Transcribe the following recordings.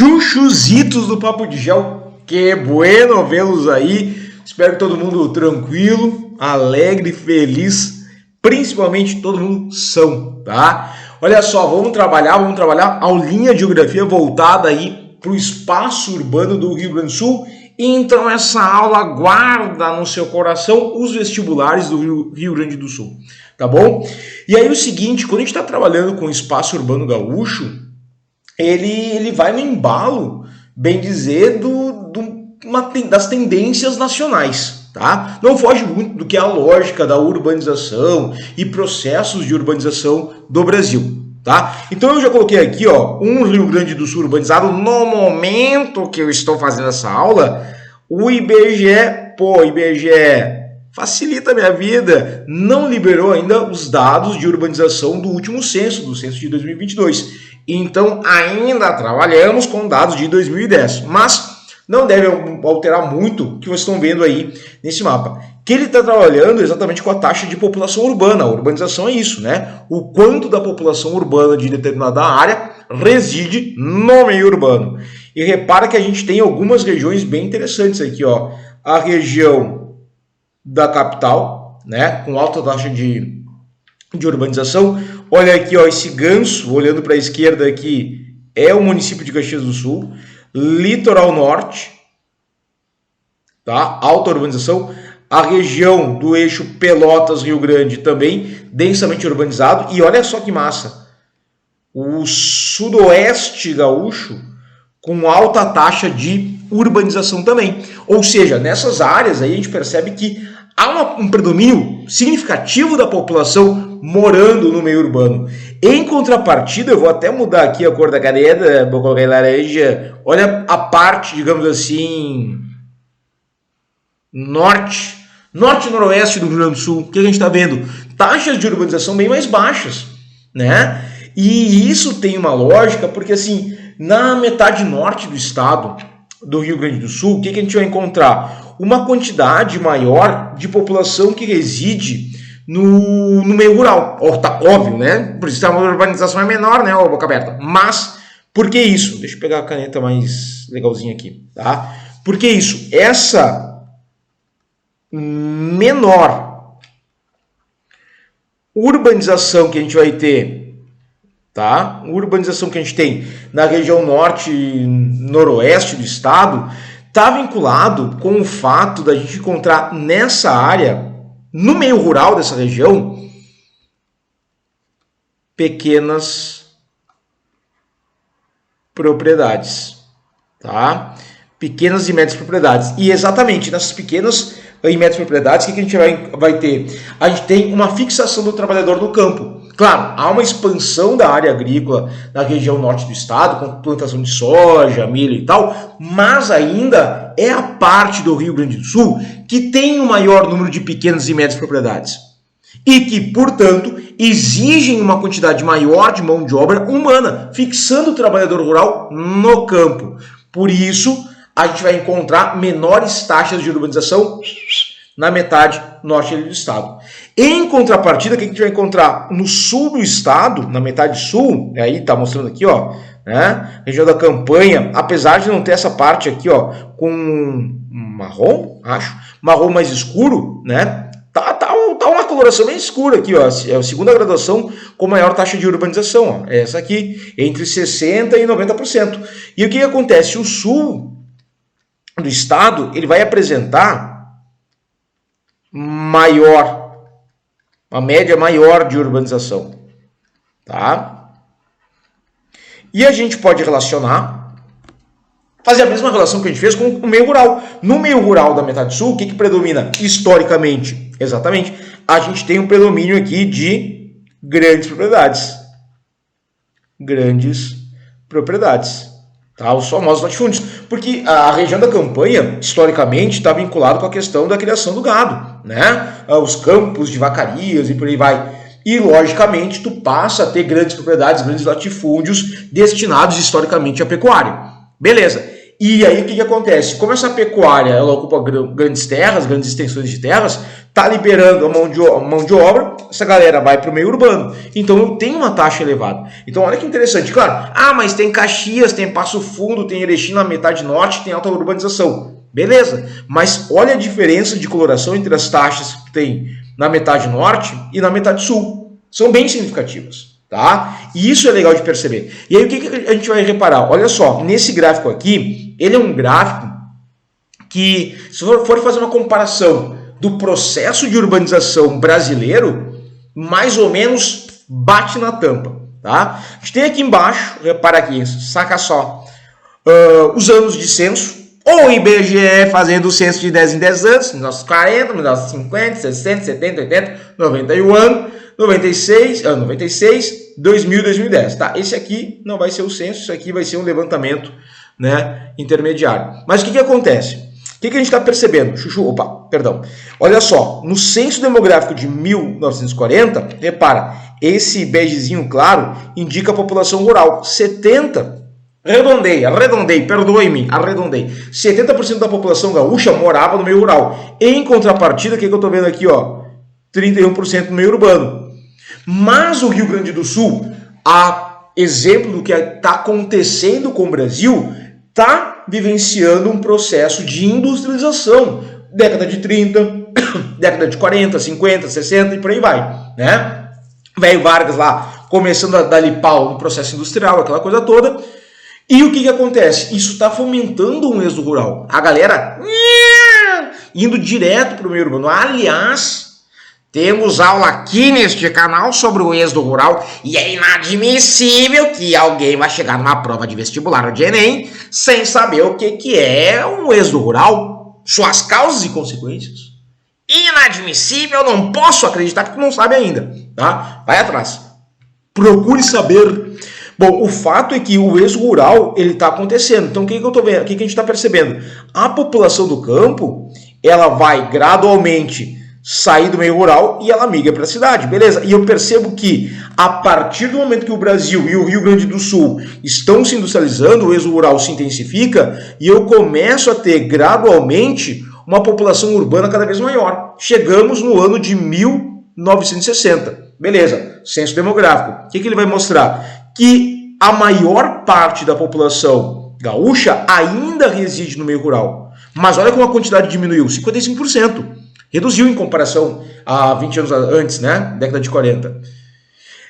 Chuchuzitos do Papo de Gel, que bueno vê-los aí. Espero que todo mundo tranquilo, alegre, feliz, principalmente todo mundo são, tá? Olha só, vamos trabalhar a aulinha de geografia voltada aí para o espaço urbano do Rio Grande do Sul. Então essa aula guarda no seu coração os vestibulares do Rio Grande do Sul, tá bom? E aí o seguinte, quando a gente está trabalhando com o espaço urbano gaúcho, ele vai no embalo, bem dizer, das tendências nacionais, tá? Não foge muito do que é a lógica da urbanização e processos de urbanização do Brasil, tá? Então eu já coloquei aqui, ó, um Rio Grande do Sul urbanizado. No momento que eu estou fazendo essa aula, o IBGE facilita a minha vida, não liberou ainda os dados de urbanização do último censo, do censo de 2022. Então ainda trabalhamos com dados de 2010, mas não deve alterar muito o que vocês estão vendo aí nesse mapa. Que ele está trabalhando exatamente com a taxa de população urbana. A urbanização é isso, né? O quanto da população urbana de determinada área reside no meio urbano. E repara que a gente tem algumas regiões bem interessantes aqui, ó. A região da capital, né? Com alta taxa de urbanização. Olha aqui, ó, esse ganso, olhando para a esquerda aqui, é o município de Caxias do Sul. Litoral Norte, tá? Alta urbanização. A região do eixo Pelotas-Rio Grande também densamente urbanizado. E olha só que massa, o sudoeste gaúcho com alta taxa de urbanização também. Ou seja, nessas áreas aí a gente percebe que há um predomínio significativo da população morando no meio urbano. Em contrapartida, eu vou até mudar aqui a cor da caneta, vou colocar em laranja. Olha a parte, digamos assim, norte e noroeste do Rio Grande do Sul. O que a gente está vendo? Taxas de urbanização bem mais baixas, né? E isso tem uma lógica, porque assim, na metade norte do estado do Rio Grande do Sul, o que a gente vai encontrar? Uma quantidade maior de população que reside no meio rural. Tá óbvio, né? Por isso a urbanização é menor, né? Boca aberta. Mas, por que isso? Deixa eu pegar a caneta mais legalzinha aqui, tá? Por que isso? Essa menor urbanização que a gente vai ter, tá? Urbanização que a gente tem na região norte e noroeste do estado está vinculado com o fato da gente encontrar nessa área, no meio rural dessa região, pequenas propriedades, tá? Pequenas e médias propriedades. E exatamente nessas pequenas e médias propriedades, o que a gente vai ter? A gente tem uma fixação do trabalhador no campo. Claro, há uma expansão da área agrícola na região norte do estado, com plantação de soja, milho e tal, mas ainda é a parte do Rio Grande do Sul que tem o maior número de pequenas e médias propriedades. E que, portanto, exigem uma quantidade maior de mão de obra humana, fixando o trabalhador rural no campo. Por isso, a gente vai encontrar menores taxas de urbanização na metade norte do estado. Em contrapartida, o que a gente vai encontrar no sul do estado, na metade sul, aí está mostrando aqui, ó, né? Região da Campanha, apesar de não ter essa parte aqui, ó, com marrom, acho, marrom mais escuro, né? Tá uma coloração bem escura aqui, ó, é a segunda graduação com maior taxa de urbanização, ó, é essa aqui, entre 60% e 90%. E o que acontece? O sul do estado, ele vai apresentar uma média maior de urbanização, tá? E a gente pode fazer a mesma relação que a gente fez com o meio rural. No meio rural da metade sul, o que predomina historicamente? Exatamente, a gente tem um predomínio aqui de grandes propriedades, tá? Os famosos latifúndios, porque a região da Campanha, historicamente, está vinculada com a questão da criação do gado, né? Os campos de vacarias e por aí vai. E, logicamente, tu passa a ter grandes propriedades, grandes latifúndios destinados historicamente à pecuária. Beleza. E aí o que acontece? Como essa pecuária ela ocupa grandes terras, grandes extensões de terras, está liberando a mão de obra, essa galera vai para o meio urbano. Então tem uma taxa elevada. Então olha que interessante, claro. Mas tem Caxias, tem Passo Fundo, tem Erechim na metade norte, tem alta urbanização. Beleza, mas olha a diferença de coloração entre as taxas que tem na metade norte e na metade sul. São bem significativas. Tá? E isso é legal de perceber. E aí o que a gente vai reparar? Olha só, nesse gráfico aqui, ele é um gráfico que, se for fazer uma comparação do processo de urbanização brasileiro, mais ou menos bate na tampa. Tá? A gente tem aqui embaixo, repara aqui, saca só, os anos de censo, ou o IBGE fazendo o censo de 10 em 10 anos, 1940, 1950, 60, 70, 80, 91 ano, 96, 2000, 2010. Tá? Esse aqui não vai ser o censo, isso aqui vai ser um levantamento, né, intermediário. Mas o que acontece? O que a gente está percebendo? Olha só, no censo demográfico de 1940, repara, esse begezinho claro indica a população rural. 70% da população gaúcha morava no meio rural. Em contrapartida, o que eu estou vendo aqui, ó, 31% no meio urbano. Mas o Rio Grande do Sul, a exemplo do que está acontecendo com o Brasil, está vivenciando um processo de industrialização. Década de 30, década de 40, 50, 60 e por aí vai, né? Velho Vargas lá, começando a dar pau no processo industrial, aquela coisa toda. E o que acontece? Isso está fomentando um êxodo rural. A galera indo direto para o meio urbano. Aliás, temos aula aqui neste canal sobre o êxodo rural e é inadmissível que alguém vai chegar numa prova de vestibular ou de Enem sem saber o que é um êxodo rural, suas causas e consequências. Inadmissível, não posso acreditar que tu não sabe ainda, tá? Vai atrás. Procure saber. Bom, o fato é que o êxodo rural ele está acontecendo. Então, o que eu estou vendo? O que a gente está percebendo? A população do campo ela vai gradualmente sair do meio rural e ela migra para a cidade, beleza? E eu percebo que a partir do momento que o Brasil e o Rio Grande do Sul estão se industrializando, o êxodo rural se intensifica e eu começo a ter gradualmente uma população urbana cada vez maior. Chegamos no ano de 1960, beleza? Censo demográfico. O que ele vai mostrar? Que a maior parte da população gaúcha ainda reside no meio rural. Mas olha como a quantidade diminuiu, 55%. Reduziu em comparação a 20 anos antes, né? Década de 40.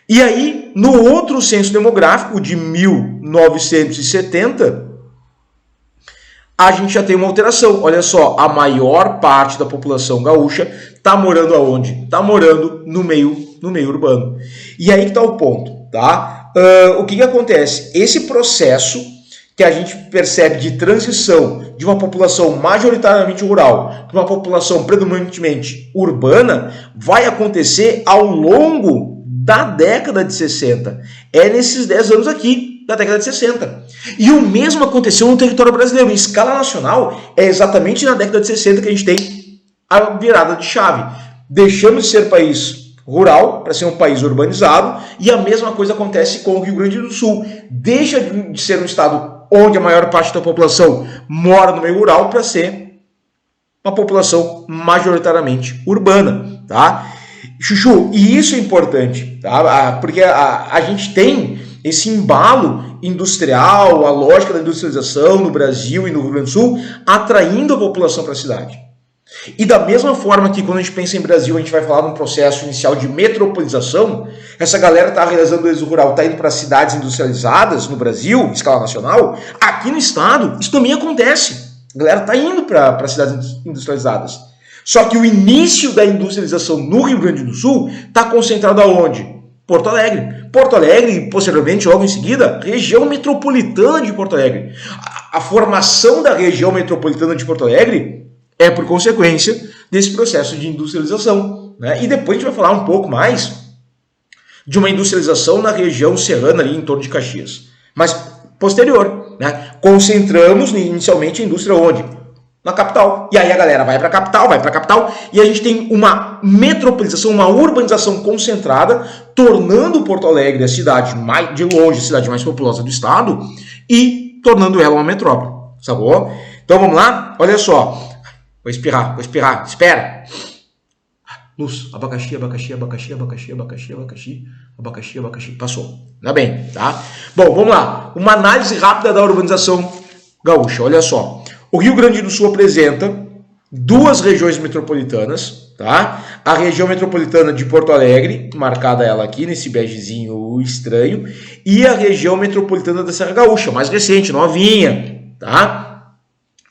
E aí, no outro censo demográfico de 1970, a gente já tem uma alteração. Olha só, a maior parte da população gaúcha está morando aonde? Está morando no meio urbano. E aí que está o ponto, tá? O que acontece? Esse processo que a gente percebe de transição de uma população majoritariamente rural para uma população predominantemente urbana vai acontecer ao longo da década de 60. É nesses 10 anos aqui da década de 60. E o mesmo aconteceu no território brasileiro. Em escala nacional, é exatamente na década de 60 que a gente tem a virada de chave. Deixamos de ser país rural para ser um país urbanizado e a mesma coisa acontece com o Rio Grande do Sul. Deixa de ser um estado onde a maior parte da população mora no meio rural para ser uma população majoritariamente urbana, tá? Chuchu, e isso é importante, tá? Porque a gente tem esse embalo industrial, a lógica da industrialização no Brasil e no Rio Grande do Sul, atraindo a população para a cidade. E da mesma forma que quando a gente pensa em Brasil, a gente vai falar de um processo inicial de metropolização, essa galera está realizando o êxodo rural, está indo para cidades industrializadas no Brasil, em escala nacional, aqui no estado, isso também acontece. A galera está indo para cidades industrializadas. Só que o início da industrialização no Rio Grande do Sul está concentrado aonde? Porto Alegre. Porto Alegre e, posteriormente, logo em seguida, região metropolitana de Porto Alegre. A formação da região metropolitana de Porto Alegre é por consequência desse processo de industrialização, né? E depois a gente vai falar um pouco mais de uma industrialização na região serrana ali em torno de Caxias. Mas posterior, né? Concentramos inicialmente a indústria onde? Na capital. E aí a galera vai para a capital, e a gente tem uma metropolização, uma urbanização concentrada, tornando Porto Alegre a cidade mais, de longe, a cidade mais populosa do estado e tornando ela uma metrópole. Sacou? Então vamos lá? Olha só. Vou espirrar, espera. Luz, abacaxi. Passou. Ainda bem, tá? Bom, vamos lá. Uma análise rápida da urbanização gaúcha. Olha só. O Rio Grande do Sul apresenta 2 regiões metropolitanas, tá? A região metropolitana de Porto Alegre, marcada ela aqui nesse begezinho estranho, e a região metropolitana da Serra Gaúcha, mais recente, novinha, tá?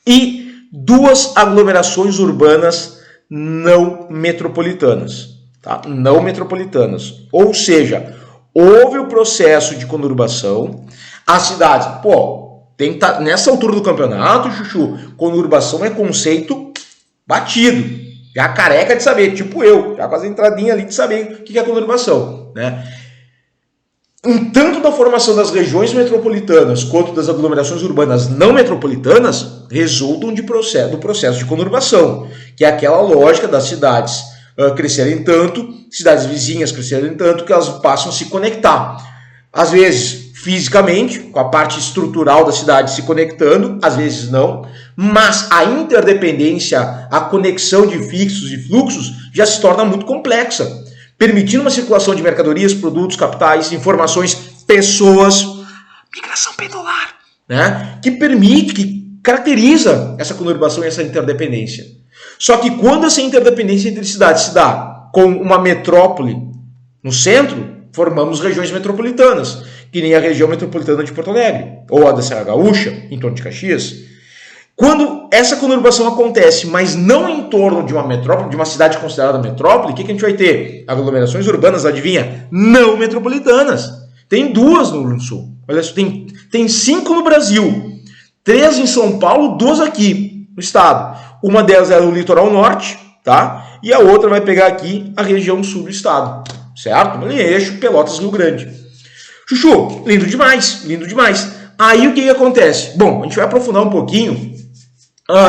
E 2 aglomerações urbanas não metropolitanas, tá? Não metropolitanas. Ou seja, houve o processo de conurbação, a cidade, tem que estar nessa altura do campeonato, Chuchu, conurbação é conceito batido. Já careca de saber, tipo eu, já com as entradinhas ali de saber o que é conurbação, né? Tanto da formação das regiões metropolitanas quanto das aglomerações urbanas não metropolitanas resultam do processo de conurbação, que é aquela lógica das cidades crescerem tanto, cidades vizinhas crescerem tanto, que elas passam a se conectar. Às vezes fisicamente, com a parte estrutural da cidade se conectando, às vezes não, mas a interdependência, a conexão de fixos e fluxos já se torna muito complexa, permitindo uma circulação de mercadorias, produtos, capitais, informações, pessoas, migração pendular, né? Que caracteriza essa conurbação e essa interdependência. Só que quando essa interdependência entre cidades se dá com uma metrópole no centro, formamos regiões metropolitanas, que nem a região metropolitana de Porto Alegre, ou a da Serra Gaúcha, em torno de Caxias. Quando essa conurbação acontece, mas não em torno de uma metrópole, de uma cidade considerada metrópole, o que a gente vai ter? Aglomerações urbanas, adivinha? Não metropolitanas. Tem 2 no Rio Grande do Sul. Olha só, tem 5 no Brasil. 3 em São Paulo, 2 aqui no estado. Uma delas é o litoral norte, tá? E a outra vai pegar aqui a região sul do estado, certo? No eixo Pelotas-Rio Grande. Chuchu, lindo demais, lindo demais. Aí o que acontece? Bom, a gente vai aprofundar um pouquinho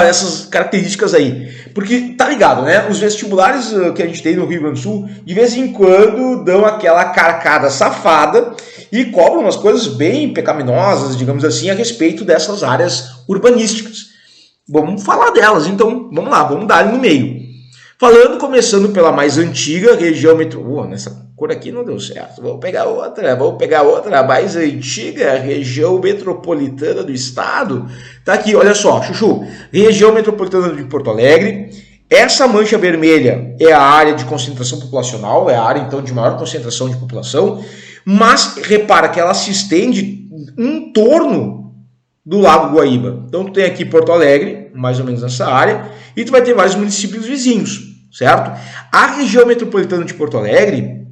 essas características aí, porque tá ligado, né? Os vestibulares que a gente tem no Rio Grande do Sul, de vez em quando dão aquela carcada safada e cobram umas coisas bem pecaminosas, digamos assim, a respeito dessas áreas urbanísticas. Vamos falar delas, então vamos lá, vamos dar ali no meio. Começando pela mais antiga, região metropolitana. Nessa cor aqui não deu certo. Vou pegar outra mais antiga, região metropolitana do estado. Tá aqui, olha só, Chuchu. Região metropolitana de Porto Alegre. Essa mancha vermelha é a área de concentração populacional, é a área então de maior concentração de população. Mas repara que ela se estende em torno do Lago Guaíba. Então tu tem aqui Porto Alegre, mais ou menos nessa área, e tu vai ter vários municípios vizinhos, certo? A região metropolitana de Porto Alegre,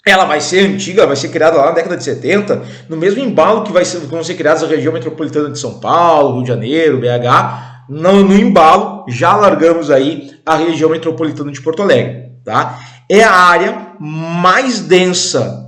ela vai ser antiga, vai ser criada lá na década de 70, no mesmo embalo que vão ser criadas a região metropolitana de São Paulo, Rio de Janeiro, BH. No embalo, já largamos aí a região metropolitana de Porto Alegre, tá? É a área mais densa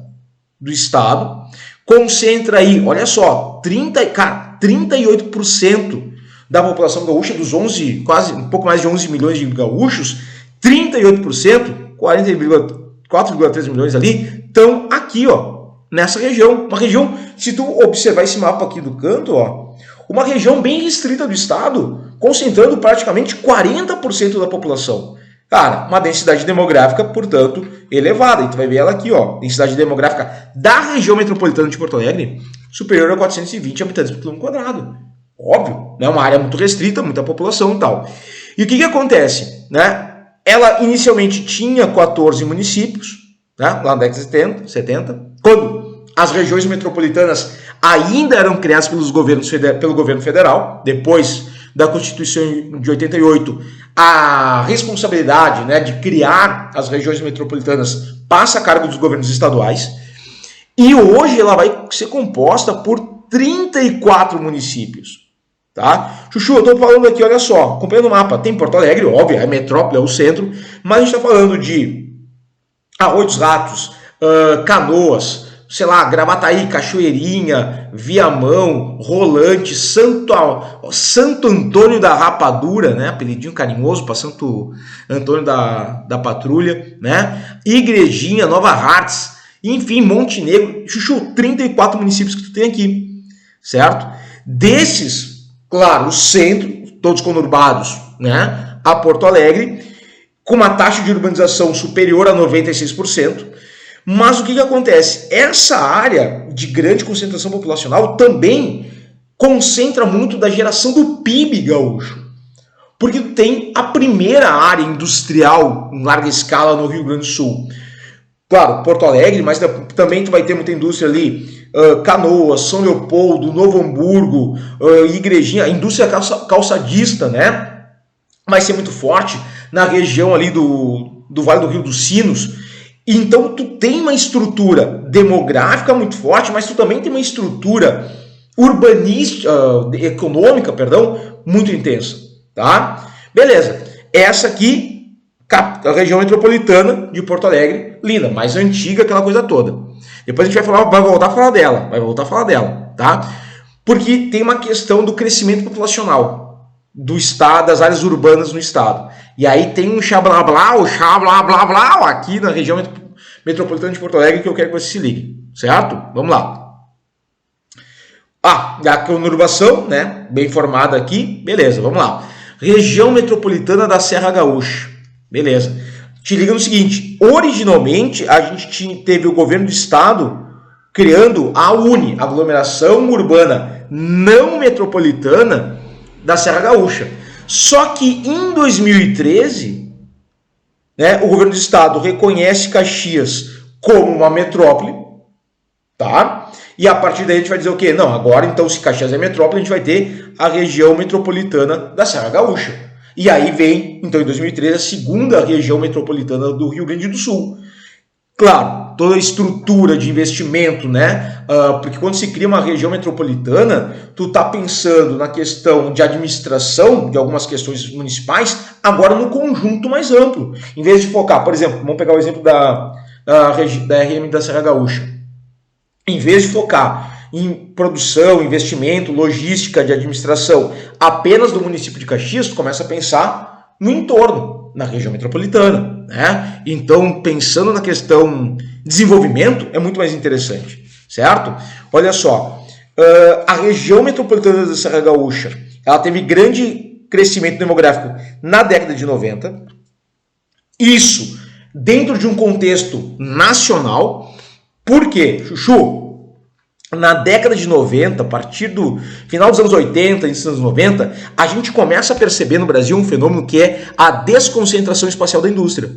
do estado, concentra aí, olha só, 38% da população gaúcha, dos 11, quase um pouco mais de 11 milhões de gaúchos, 38%, 4,3 milhões ali, estão aqui, ó, nessa região. Uma região, se tu observar esse mapa aqui do canto, ó, uma região bem restrita do estado, concentrando praticamente 40% da população. Cara, uma densidade demográfica, portanto, elevada. E tu vai ver ela aqui, ó, densidade demográfica da região metropolitana de Porto Alegre, superior a 420 habitantes por quilômetro quadrado. Óbvio, né? Uma área muito restrita, muita população e tal. E o que acontece? Né? Ela inicialmente tinha 14 municípios, né? Lá na década de 70, quando as regiões metropolitanas ainda eram criadas pelo governo federal, depois da Constituição de 88, a responsabilidade, né, de criar as regiões metropolitanas passa a cargo dos governos estaduais, e hoje ela vai ser composta por 34 municípios. Tá? Chuchu, eu estou falando aqui, olha só, acompanhando o mapa, tem Porto Alegre, óbvio, é a metrópole, é o centro, mas a gente está falando de Arroio dos Ratos, Canoas, sei lá, Gravataí, Cachoeirinha, Viamão, Rolante, Santo Antônio da Rapadura, né? Apelidinho carinhoso para Santo Antônio da Patrulha, né? Igrejinha, Nova Hartz, enfim, Montenegro. Chuchu, 34 municípios que tu tem aqui, certo? Desses, claro, o centro, todos conurbados, né, a Porto Alegre, com uma taxa de urbanização superior a 96%. Mas o que acontece? Essa área de grande concentração populacional também concentra muito da geração do PIB gaúcho. Porque tem a primeira área industrial em larga escala no Rio Grande do Sul. Claro, Porto Alegre, mas também tu vai ter muita indústria ali, Canoas, São Leopoldo, Novo Hamburgo, Igrejinha, a indústria calçadista, né? Vai ser muito forte na região ali do Vale do Rio dos Sinos. Então tu tem uma estrutura demográfica muito forte, mas tu também tem uma estrutura urbanística, econômica, muito intensa, tá? Beleza. Essa aqui, a região metropolitana de Porto Alegre, linda, mais antiga, aquela coisa toda. Depois a gente vai voltar a falar dela, tá? Porque tem uma questão do crescimento populacional do estado, das áreas urbanas no estado. E aí tem um xablá-blá aqui na região metropolitana de Porto Alegre que eu quero que você se ligue, certo? Vamos lá. A conurbação, né? Bem formada aqui, beleza, vamos lá. Região metropolitana da Serra Gaúcha, beleza. Te liga no seguinte, originalmente a gente teve o governo do estado criando a UNE, Aglomeração Urbana Não Metropolitana da Serra Gaúcha. Só que em 2013, né, o governo do estado reconhece Caxias como uma metrópole, tá? E a partir daí a gente vai dizer o quê? Não, agora então se Caxias é metrópole, a gente vai ter a região metropolitana da Serra Gaúcha. E aí vem, então em 2013, a segunda região metropolitana do Rio Grande do Sul. Claro, toda a estrutura de investimento, né? Porque quando se cria uma região metropolitana, tu tá pensando na questão de administração de algumas questões municipais, agora no conjunto mais amplo. Em vez de focar, por exemplo, vamos pegar o exemplo da RM da Serra Gaúcha. Em vez de focar em produção, investimento, logística de administração apenas do município de Caxias, tu começa a pensar no entorno, na região metropolitana, né? Então, pensando na questão desenvolvimento, é muito mais interessante, certo? Olha só, a região metropolitana da Serra Gaúcha, ela teve grande crescimento demográfico na década de 90, isso dentro de um contexto nacional. Por quê, Chuchu? Na década de 90, a partir do final dos anos 80, início dos anos 90, a gente começa a perceber no Brasil um fenômeno que é a desconcentração espacial da indústria.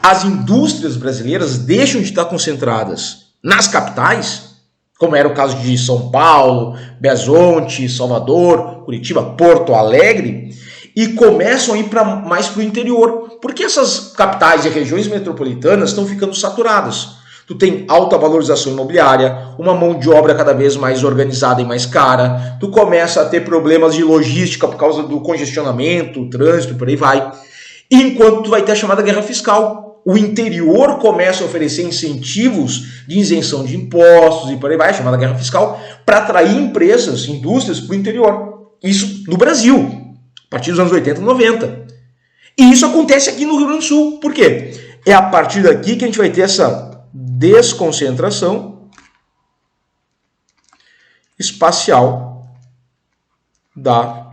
As indústrias brasileiras deixam de estar concentradas nas capitais, como era o caso de São Paulo, Belo Horizonte, Salvador, Curitiba, Porto Alegre, e começam a ir mais para o interior, porque essas capitais e regiões metropolitanas estão ficando saturadas. Tu tem alta valorização imobiliária, uma mão de obra cada vez mais organizada e mais cara, tu começa a ter problemas de logística por causa do congestionamento, trânsito, por aí vai. Enquanto tu vai ter a chamada guerra fiscal. O interior começa a oferecer incentivos de isenção de impostos e por aí vai, chamada guerra fiscal, para atrair empresas, indústrias para o interior. Isso no Brasil, a partir dos anos 80 e 90. E isso acontece aqui no Rio Grande do Sul. Por quê? É a partir daqui que a gente vai ter essa desconcentração espacial da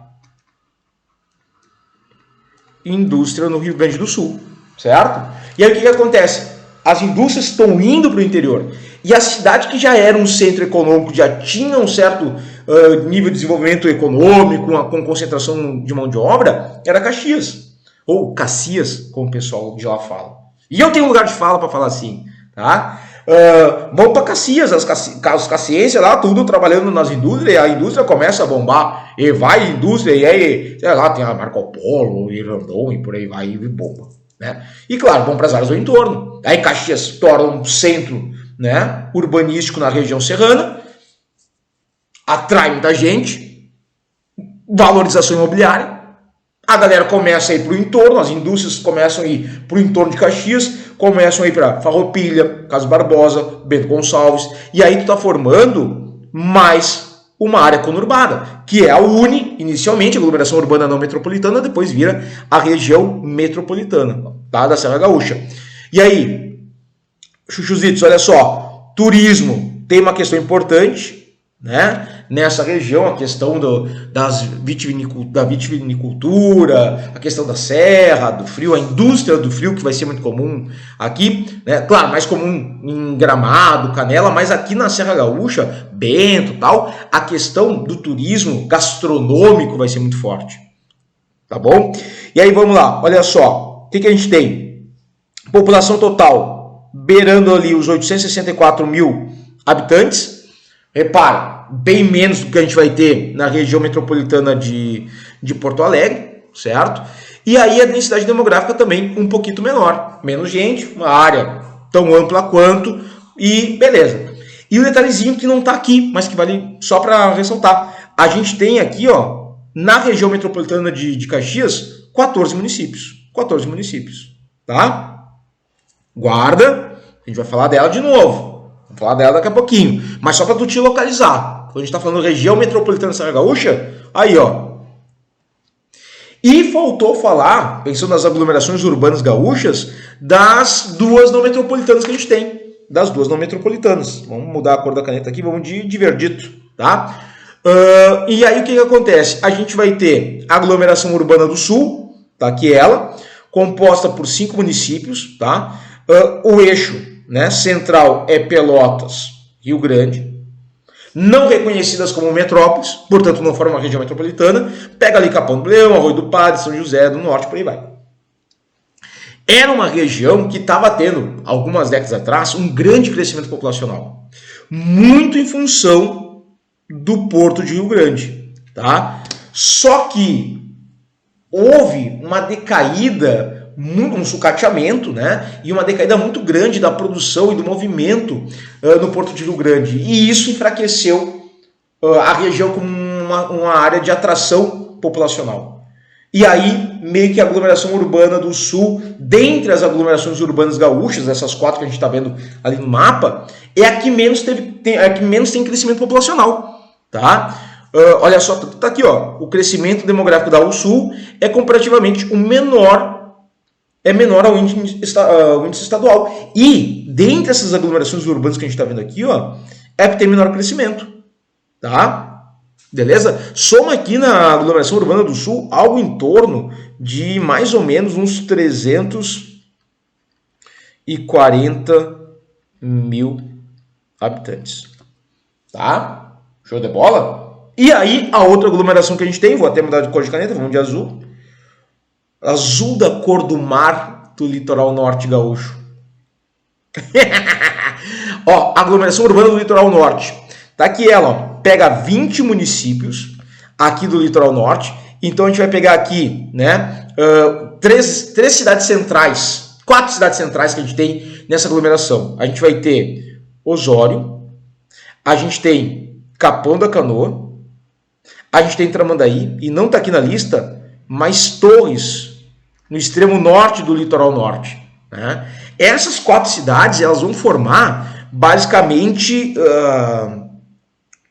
indústria no Rio Grande do Sul, certo? E aí o que acontece? As indústrias estão indo para o interior e a cidade que já era um centro econômico, já tinha um certo nível de desenvolvimento econômico, com concentração de mão de obra, era Caxias, ou Caxias, como o pessoal de lá fala. E eu tenho um lugar de fala para falar assim, tá? Vão para Caxias, os cacienses lá, tudo trabalhando nas indústrias, e a indústria começa a bombar, e vai indústria, e aí, sei lá, tem a Marco Polo, e Randon, e por aí vai, e bomba, né? E claro, vão para as áreas do entorno. Aí Caxias se torna um centro, né, urbanístico na região serrana, atrai muita gente, valorização imobiliária, a galera começa a ir para o entorno, as indústrias começam a ir para o entorno de Caxias, começam a ir para Farroupilha, Caso Barbosa, Bento Gonçalves, e aí tu tá formando mais uma área conurbada, que é a UNE, inicialmente, a Aglomeração Urbana Não Metropolitana, depois vira a região metropolitana, tá, da Serra Gaúcha. E aí, Chuchuzitos, olha só, turismo tem uma questão importante, né? Nessa região, a questão da vitivinicultura, a questão da serra, do frio, a indústria do frio, que vai ser muito comum aqui, né? Claro, mais comum em Gramado, Canela, mas aqui na Serra Gaúcha, Bento, tal, a questão do turismo gastronômico vai ser muito forte, tá bom? E aí vamos lá, olha só, o que a gente tem? População total beirando ali os 864 mil habitantes. Repara, bem menos do que a gente vai ter na região metropolitana de Porto Alegre, certo? E aí a densidade demográfica também um pouquinho menor. Menos gente, uma área tão ampla quanto, e beleza. E o detalhezinho que não está aqui, mas que vale só para ressaltar. A gente tem aqui, ó, na região metropolitana de Caxias, 14 municípios. 14 municípios, tá? Guarda, a gente vai falar dela de novo. Vamos falar dela daqui a pouquinho. Mas só para tu te localizar. Quando a gente está falando região metropolitana da Serra Gaúcha, aí ó. E faltou falar, pensando nas aglomerações urbanas gaúchas, das duas não metropolitanas que a gente tem. Das duas não metropolitanas. Vamos mudar a cor da caneta aqui, vamos de verdito, tá? E aí o que acontece? A gente vai ter a aglomeração urbana do Sul, tá aqui ela, composta por 5 municípios, tá? O eixo, né, central é Pelotas, Rio Grande, não reconhecidas como metrópoles, portanto não formam uma região metropolitana. Pega ali Capão do Leão, Arroio do Padre, São José do Norte, por aí vai. Era uma região que estava tendo, algumas décadas atrás, um grande crescimento populacional, muito em função do Porto de Rio Grande, tá? Só que houve uma decaída, um sucateamento, né? E uma decaída muito grande da produção e do movimento no Porto de Rio Grande. E isso enfraqueceu a região como uma área de atração populacional. E aí, meio que a aglomeração urbana do Sul, dentre as aglomerações urbanas gaúchas, essas 4 que a gente está vendo ali no mapa, é a que menos tem crescimento populacional, tá? Olha só, tá aqui, ó, o crescimento demográfico da Sul é comparativamente o menor ao índice estadual. E, dentre essas aglomerações urbanas que a gente está vendo aqui, ó, é que tem menor crescimento. Tá? Beleza? Soma aqui na aglomeração urbana do Sul algo em torno de mais ou menos uns 340 mil habitantes. Tá? Show de bola? E aí, a outra aglomeração que a gente tem, vou até mudar de cor de caneta, vamos de azul. Azul da cor do mar do litoral norte gaúcho. Ó, aglomeração urbana do litoral norte. Tá aqui ela, ó. Pega 20 municípios aqui do litoral norte. Então a gente vai pegar aqui, né, três cidades centrais, 4 cidades centrais que a gente tem nessa aglomeração. A gente vai ter Osório, a gente tem Capão da Canoa, a gente tem Tramandaí, e não tá aqui na lista, mas Torres, no extremo norte do litoral norte, né? Essas 4 cidades, elas vão formar basicamente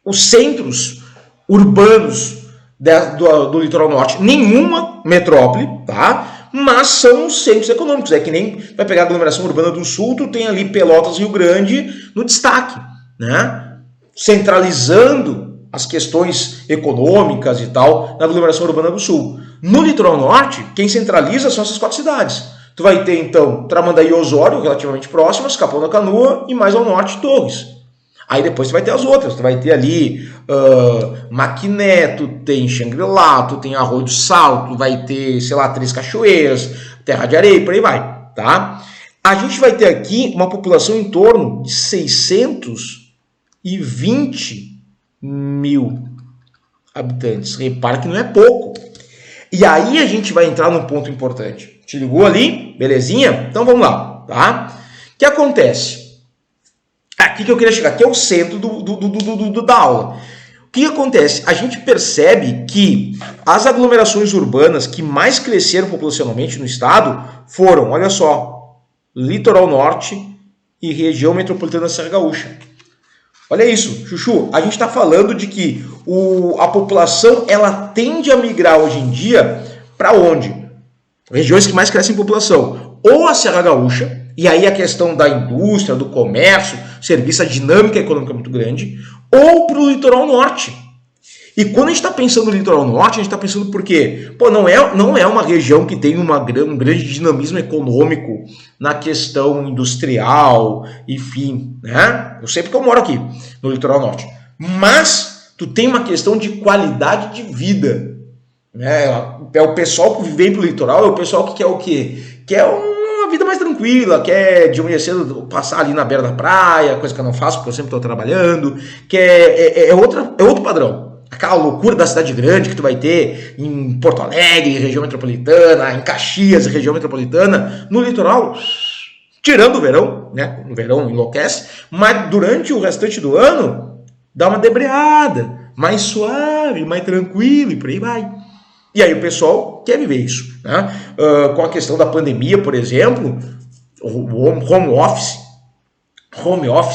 os centros urbanos do litoral norte. Nenhuma metrópole, tá? Mas são os centros econômicos. É que nem vai pegar a aglomeração urbana do Sul, tu tem ali Pelotas, Rio Grande no destaque, né? Centralizando as questões econômicas e tal na aglomeração urbana do Sul. No litoral norte, quem centraliza são essas 4 cidades. Tu vai ter, então, Tramandaí e Osório, relativamente próximas, Capão da Canoa e mais ao norte, Torres. Aí depois tu vai ter as outras. Tu vai ter ali Maquiné, tu tem Xangri-Lá, tu tem Arroio do Sal, tu vai ter, sei lá, Três Cachoeiras, Terra de Areia, por aí vai, tá? A gente vai ter aqui uma população em torno de 620 mil habitantes. Repara que não é pouco. E aí a gente vai entrar num ponto importante. Te ligou ali? Belezinha? Então vamos lá, tá? O que acontece? Aqui que eu queria chegar, aqui é o centro da aula. O que acontece? A gente percebe que as aglomerações urbanas que mais cresceram populacionalmente no estado foram, olha só, Litoral Norte e região metropolitana da Serra Gaúcha. Olha isso, Chuchu, a gente está falando de que a população ela tende a migrar hoje em dia para onde? Regiões que mais crescem em população. Ou a Serra Gaúcha, e aí a questão da indústria, do comércio, serviço, a dinâmica econômica é muito grande, ou para o litoral norte. E quando a gente está pensando no litoral norte, a gente está pensando por quê? Pô, não é uma região que tem um grande dinamismo econômico na questão industrial, enfim, né? Eu sei porque eu moro aqui, no litoral norte. Mas tu tem uma questão de qualidade de vida, né? É o pessoal que vem pro litoral, é o pessoal que quer o quê? Quer uma vida mais tranquila, quer de manhã cedo passar ali na beira da praia, coisa que eu não faço porque eu sempre estou trabalhando, é outro padrão. Aquela loucura da cidade grande que tu vai ter em Porto Alegre, região metropolitana, em Caxias, região metropolitana, no litoral, tirando o verão, né? No verão enlouquece, mas durante o restante do ano, dá uma debreada, mais suave, mais tranquilo e por aí vai. E aí o pessoal quer viver isso, né? Com a questão da pandemia, por exemplo, o home office,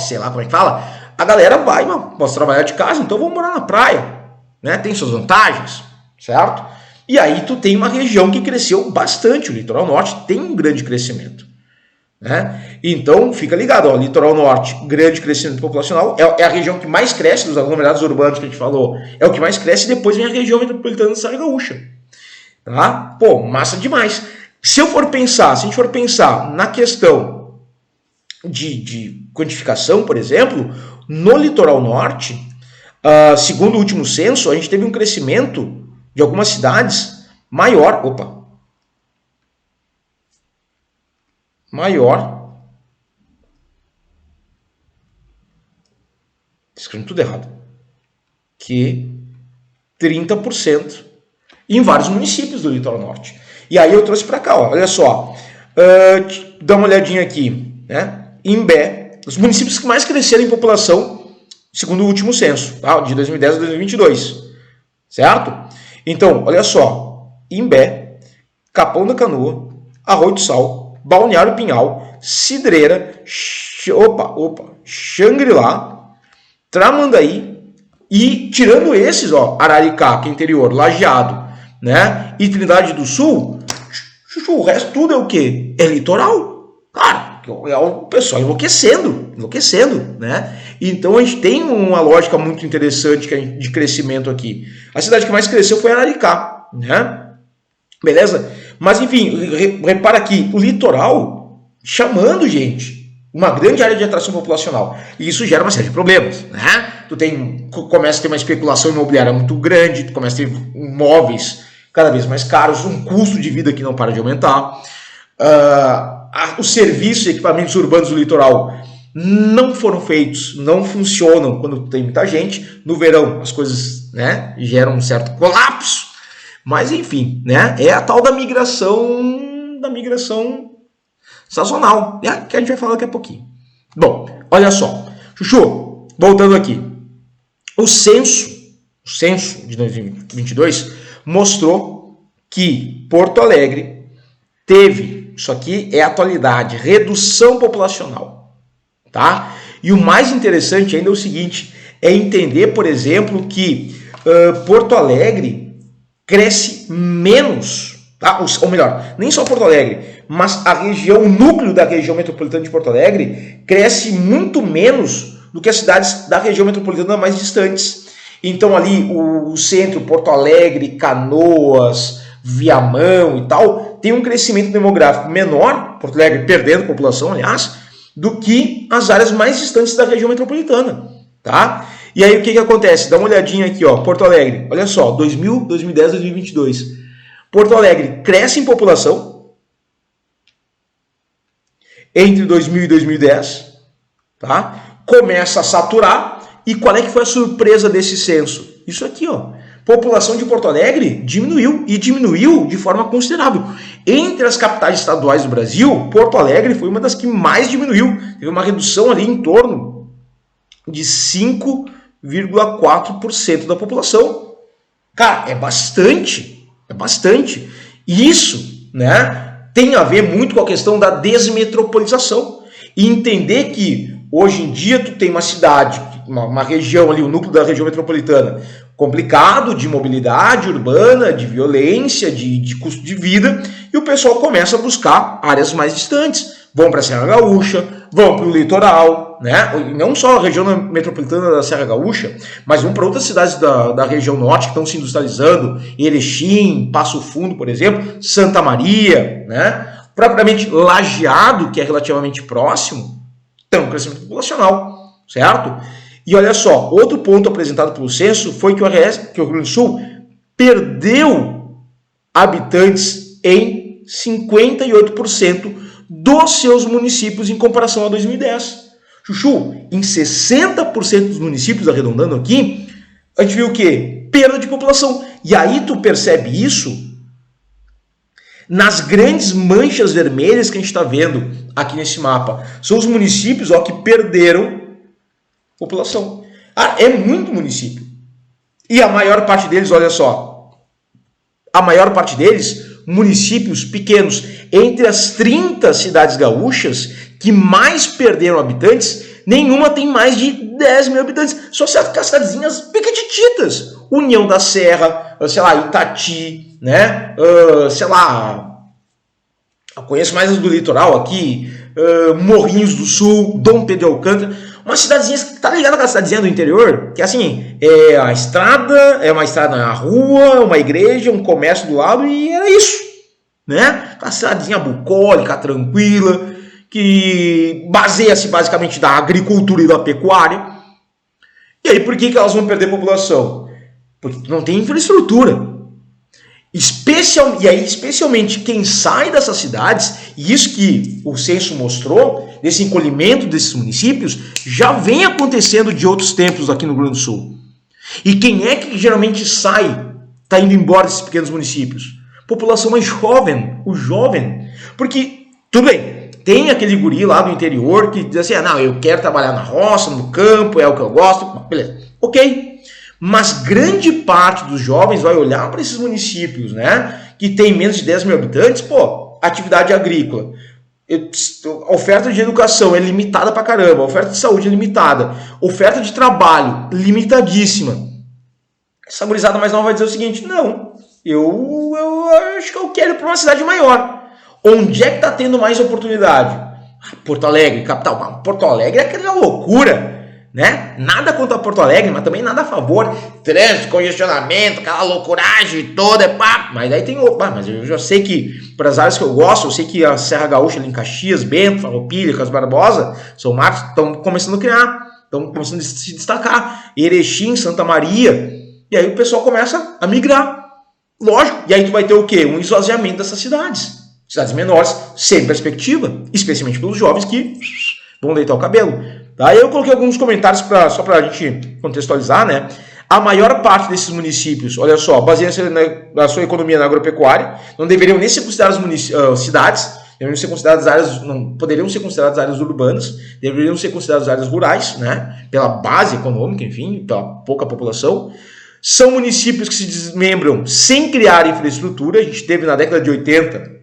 sei lá como é que fala, a galera vai, posso trabalhar de casa, então vou morar na praia, né? Tem suas vantagens, certo? E aí tu tem uma região que cresceu bastante, o litoral norte tem um grande crescimento, né? Então fica ligado, ó, litoral norte, grande crescimento populacional, é a região que mais cresce dos aglomerados urbanos que a gente falou, é o que mais cresce, e depois vem a região metropolitana da Serra Gaúcha, tá? Pô, massa demais. Se a gente for pensar na questão de quantificação, por exemplo, no litoral norte, segundo o último censo, a gente teve um crescimento de algumas cidades maior. Escrevendo tudo errado. Que 30% em vários municípios do litoral norte. E aí eu trouxe para cá, ó, olha só. Dá uma olhadinha aqui, né? Imbé, os municípios que mais cresceram em população, segundo o último censo, tá? De 2010 a 2022, certo? Então, olha só, Imbé, Capão da Canoa, Arroio do Sal, Balneário Pinhal, Cidreira, Xangri-Lá, Tramandaí e, tirando esses, ó, Araricá, que é interior, Lajeado, né? E Trindade do Sul, o resto tudo é o quê? É litoral. Cara, é o pessoal enlouquecendo, né? Então a gente tem uma lógica muito interessante de crescimento aqui. A cidade que mais cresceu foi Araricá, né? Beleza? Mas enfim, repara aqui, o litoral chamando gente, uma grande área de atração populacional. E isso gera uma série de problemas, né? Começa a ter uma especulação imobiliária muito grande, tu começa a ter imóveis cada vez mais caros, um custo de vida que não para de aumentar. Os serviços e equipamentos urbanos do litoral não foram feitos, não funcionam quando tem muita gente. No verão as coisas, né, geram um certo colapso, mas enfim, né, é a tal da migração sazonal, né, que a gente vai falar daqui a pouquinho. Bom, olha só, Chuchu, voltando aqui, o censo de 2022 mostrou que Porto Alegre teve, isso aqui é atualidade, redução populacional, tá? E o mais interessante ainda é o seguinte, é entender, por exemplo, que Porto Alegre cresce menos, tá? Ou melhor, nem só Porto Alegre, mas a região, o núcleo da região metropolitana de Porto Alegre cresce muito menos do que as cidades da região metropolitana mais distantes. Então ali o centro, Porto Alegre, Canoas, Viamão e tal, tem um crescimento demográfico menor, Porto Alegre perdendo população, aliás, do que as áreas mais distantes da região metropolitana, tá? E aí o que acontece? Dá uma olhadinha aqui, ó, Porto Alegre, olha só, 2010, 2022. Porto Alegre cresce em população entre 2000 e 2010, tá? Começa a saturar. E qual é que foi a surpresa desse censo? Isso aqui, ó. População de Porto Alegre diminuiu, e diminuiu de forma considerável. Entre as capitais estaduais do Brasil, Porto Alegre foi uma das que mais diminuiu. Teve uma redução ali em torno de 5,4% da população. Cara, é bastante. E isso, né, tem a ver muito com a questão da desmetropolização. E entender que hoje em dia tu tem uma cidade, uma região ali, o núcleo da região metropolitana, complicado, de mobilidade urbana, de violência, de custo de vida, e o pessoal começa a buscar áreas mais distantes, vão para a Serra Gaúcha, vão para o litoral, né? Não só a região metropolitana da Serra Gaúcha, mas vão para outras cidades da região norte que estão se industrializando, Erechim, Passo Fundo, por exemplo, Santa Maria, né? Propriamente Lajeado, que é relativamente próximo, tem um crescimento populacional, certo? E olha só, outro ponto apresentado pelo censo foi que o Rio Grande do Sul perdeu habitantes em 58% dos seus municípios em comparação a 2010. Chuchu, em 60% dos municípios, arredondando aqui, a gente viu o quê? Perda de população. E aí tu percebe isso nas grandes manchas vermelhas que a gente está vendo aqui nesse mapa. São os municípios que perderam população. É muito município. E a maior parte deles, olha só, a maior parte deles, municípios pequenos. Entre as 30 cidades gaúchas que mais perderam habitantes, nenhuma tem mais de 10 mil habitantes. Só certas cidadezinhas pequitititas. União da Serra, sei lá, Itati, né? Sei lá, eu conheço mais as do litoral aqui, Morrinhos do Sul, Dom Pedro de Alcântara. Uma cidadezinha, tá ligado aquela cidadezinha do interior? Que assim, é uma estrada na rua, uma igreja, um comércio do lado e era isso, né? Uma cidadezinha bucólica, tranquila, que baseia-se basicamente da agricultura e da pecuária. E aí por que elas vão perder população? Porque não tem infraestrutura. Especialmente quem sai dessas cidades, e isso que o censo mostrou, desse encolhimento desses municípios, já vem acontecendo de outros tempos aqui no Rio Grande do Sul. E quem é que geralmente sai, está indo embora desses pequenos municípios? População mais jovem, o jovem. Porque, tudo bem, tem aquele guri lá do interior que diz assim, não, eu quero trabalhar na roça, no campo, é o que eu gosto, beleza, ok. Mas grande parte dos jovens vai olhar para esses municípios, né, que tem menos de 10 mil habitantes, atividade agrícola. A oferta de educação é limitada pra caramba, a oferta de saúde é limitada, oferta de trabalho limitadíssima. Essa gurizada mais nova vai dizer o seguinte, não, eu acho que eu quero ir para uma cidade maior. Onde é que está tendo mais oportunidade? Porto Alegre, capital. Porto Alegre é aquela loucura, né? Nada contra Porto Alegre, mas também nada a favor. Trânsito, congestionamento, aquela loucuragem toda, Mas aí tem mas eu já sei que, para as áreas que eu gosto, eu sei que a Serra Gaúcha ali em Caxias, Bento, Farroupilha, Carlos Barbosa, São Marcos, estão começando a criar, estão começando a se destacar. Erechim, Santa Maria, e aí o pessoal começa a migrar. Lógico, e aí tu vai ter o quê? Um esvaziamento dessas cidades. Cidades menores, sem perspectiva, especialmente pelos jovens que vão deitar o cabelo. Tá? Eu coloquei alguns comentários só para a gente contextualizar, né? A maior parte desses municípios, olha só, baseia-se na sua economia na agropecuária, não deveriam nem ser consideradas cidades, deveriam ser consideradas áreas, não poderiam ser consideradas áreas urbanas, deveriam ser consideradas áreas rurais, né? Pela base econômica, enfim, pela pouca população. São municípios que se desmembram sem criar infraestrutura. A gente teve na década de 80,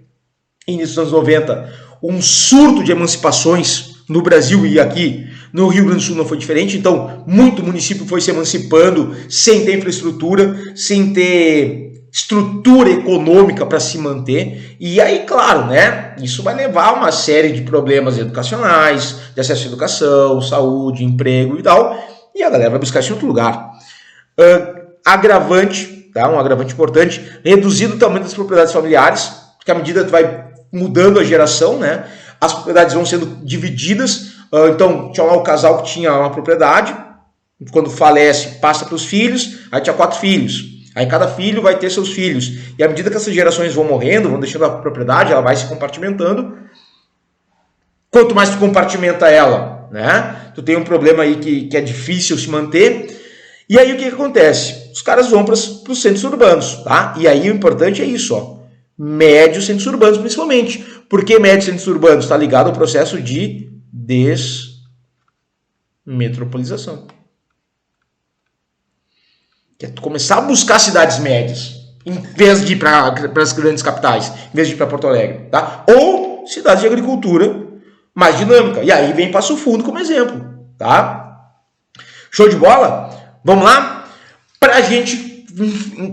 início dos anos 90, um surto de emancipações no Brasil e aqui no Rio Grande do Sul não foi diferente. Então, muito município foi se emancipando sem ter infraestrutura, sem ter estrutura econômica para se manter. E aí, claro, né, isso vai levar a uma série de problemas educacionais, de acesso à educação, saúde, emprego e tal. E a galera vai buscar isso em outro lugar. Agravante, tá? Um agravante importante, reduzido o tamanho das propriedades familiares, porque à medida que vai mudando a geração, né, as propriedades vão sendo divididas. Então, tinha lá o casal que tinha uma propriedade, quando falece, passa para os filhos, aí tinha 4 filhos. Aí cada filho vai ter seus filhos. E à medida que essas gerações vão morrendo, vão deixando a propriedade, ela vai se compartimentando. Quanto mais tu compartimenta ela, né, tu tem um problema aí que é difícil se manter. E aí o que acontece? Os caras vão para os centros urbanos, tá? E aí o importante é isso, ó. Médios centros urbanos, principalmente. Por que médios centros urbanos? Está ligado ao processo de desmetropolização. Que é tu começar a buscar cidades médias, em vez de ir para as grandes capitais, em vez de ir para Porto Alegre, tá? Ou cidades de agricultura mais dinâmica. E aí vem Passo Fundo como exemplo, tá? Show de bola? Vamos lá? Para a gente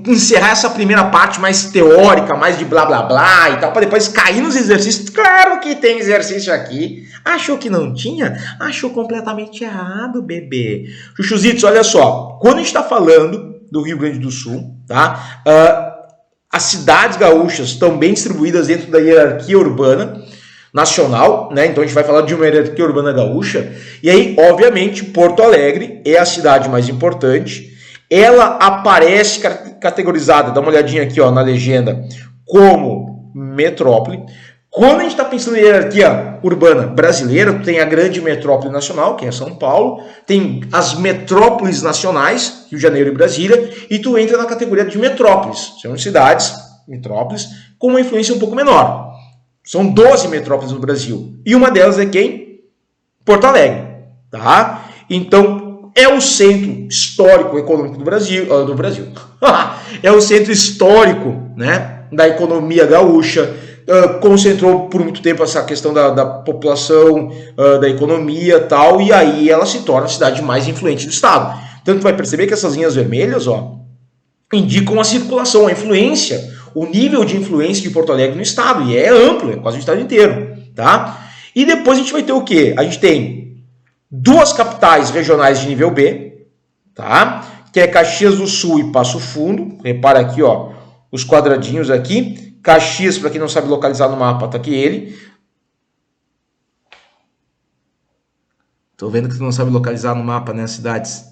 encerrar essa primeira parte mais teórica, mais de blá blá blá e tal, para depois cair nos exercícios. Claro que tem exercício aqui. Achou que não tinha? Achou completamente errado, bebê. Chuchuzitos, olha só. Quando a gente está falando do Rio Grande do Sul, tá? As cidades gaúchas estão bem distribuídas dentro da hierarquia urbana nacional, né? Então a gente vai falar de uma hierarquia urbana gaúcha. E aí, obviamente, Porto Alegre é a cidade mais importante. Ela aparece categorizada, dá uma olhadinha aqui ó, na legenda, como metrópole. Quando a gente está pensando em hierarquia urbana brasileira, tu tem a grande metrópole nacional, que é São Paulo, tem as metrópoles nacionais, Rio de Janeiro e Brasília, e tu entra na categoria de metrópoles. São cidades, metrópoles, com uma influência um pouco menor. São 12 metrópoles no Brasil. E uma delas é quem? Porto Alegre. Tá? Então, é o centro histórico econômico do Brasil. É o centro histórico, né, da economia gaúcha. Concentrou por muito tempo essa questão da população, da economia e tal, e aí ela se torna a cidade mais influente do estado. Então, tu vai perceber que essas linhas vermelhas ó, indicam a circulação, a influência, o nível de influência de Porto Alegre no estado, e é amplo, é quase o estado inteiro. Tá? E depois a gente vai ter o quê? A gente tem duas capitais regionais de nível B, tá? Que é Caxias do Sul e Passo Fundo. Repara aqui, ó, os quadradinhos aqui. Caxias, para quem não sabe localizar no mapa, tá aqui ele. Tô vendo que tu não sabe localizar no mapa, né, as cidades.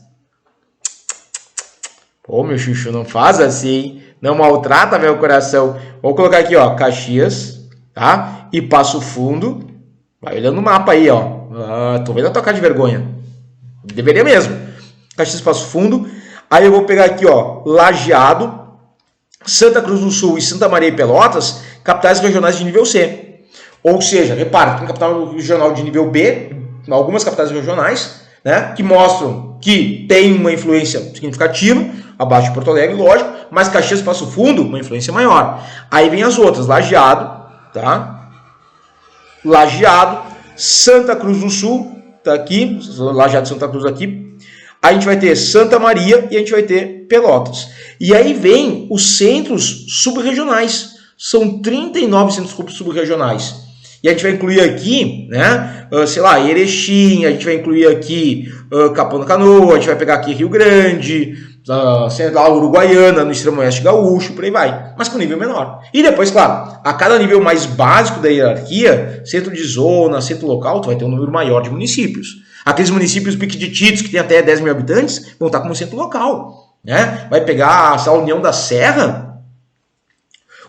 Pô, meu chuchu, não faz assim. Não maltrata meu coração. Vou colocar aqui, ó, Caxias, tá? E Passo Fundo. Vai olhando o mapa aí, ó. Tô vendo a tua cara de vergonha. Deveria mesmo. Caxias, Passo Fundo. Aí eu vou pegar aqui, ó, Lajeado, Santa Cruz do Sul e Santa Maria e Pelotas, capitais regionais de nível C. Ou seja, repara, tem capital regional de nível B, algumas capitais regionais, né, que mostram que tem uma influência significativa, abaixo de Porto Alegre, lógico, mas Caxias, Passo Fundo, uma influência maior. Aí vem as outras, Lajeado, tá? Lajeado, Santa Cruz do Sul, tá aqui, Lajeado, Santa Cruz aqui. A gente vai ter Santa Maria e a gente vai ter Pelotas. E aí vem os centros subregionais. São 39 centros subregionais. E a gente vai incluir aqui, né, sei lá, Erechim, a gente vai incluir aqui Capão da Canoa, a gente vai pegar aqui Rio Grande, sei lá, Uruguaiana, no extremo oeste gaúcho, por aí vai. Mas com nível menor. E depois, claro, a cada nível mais básico da hierarquia, centro de zona, centro local, tu vai ter um número maior de municípios. Aqueles municípios piquititos que tem até 10 mil habitantes vão estar como centro local. Né? Vai pegar a União da Serra,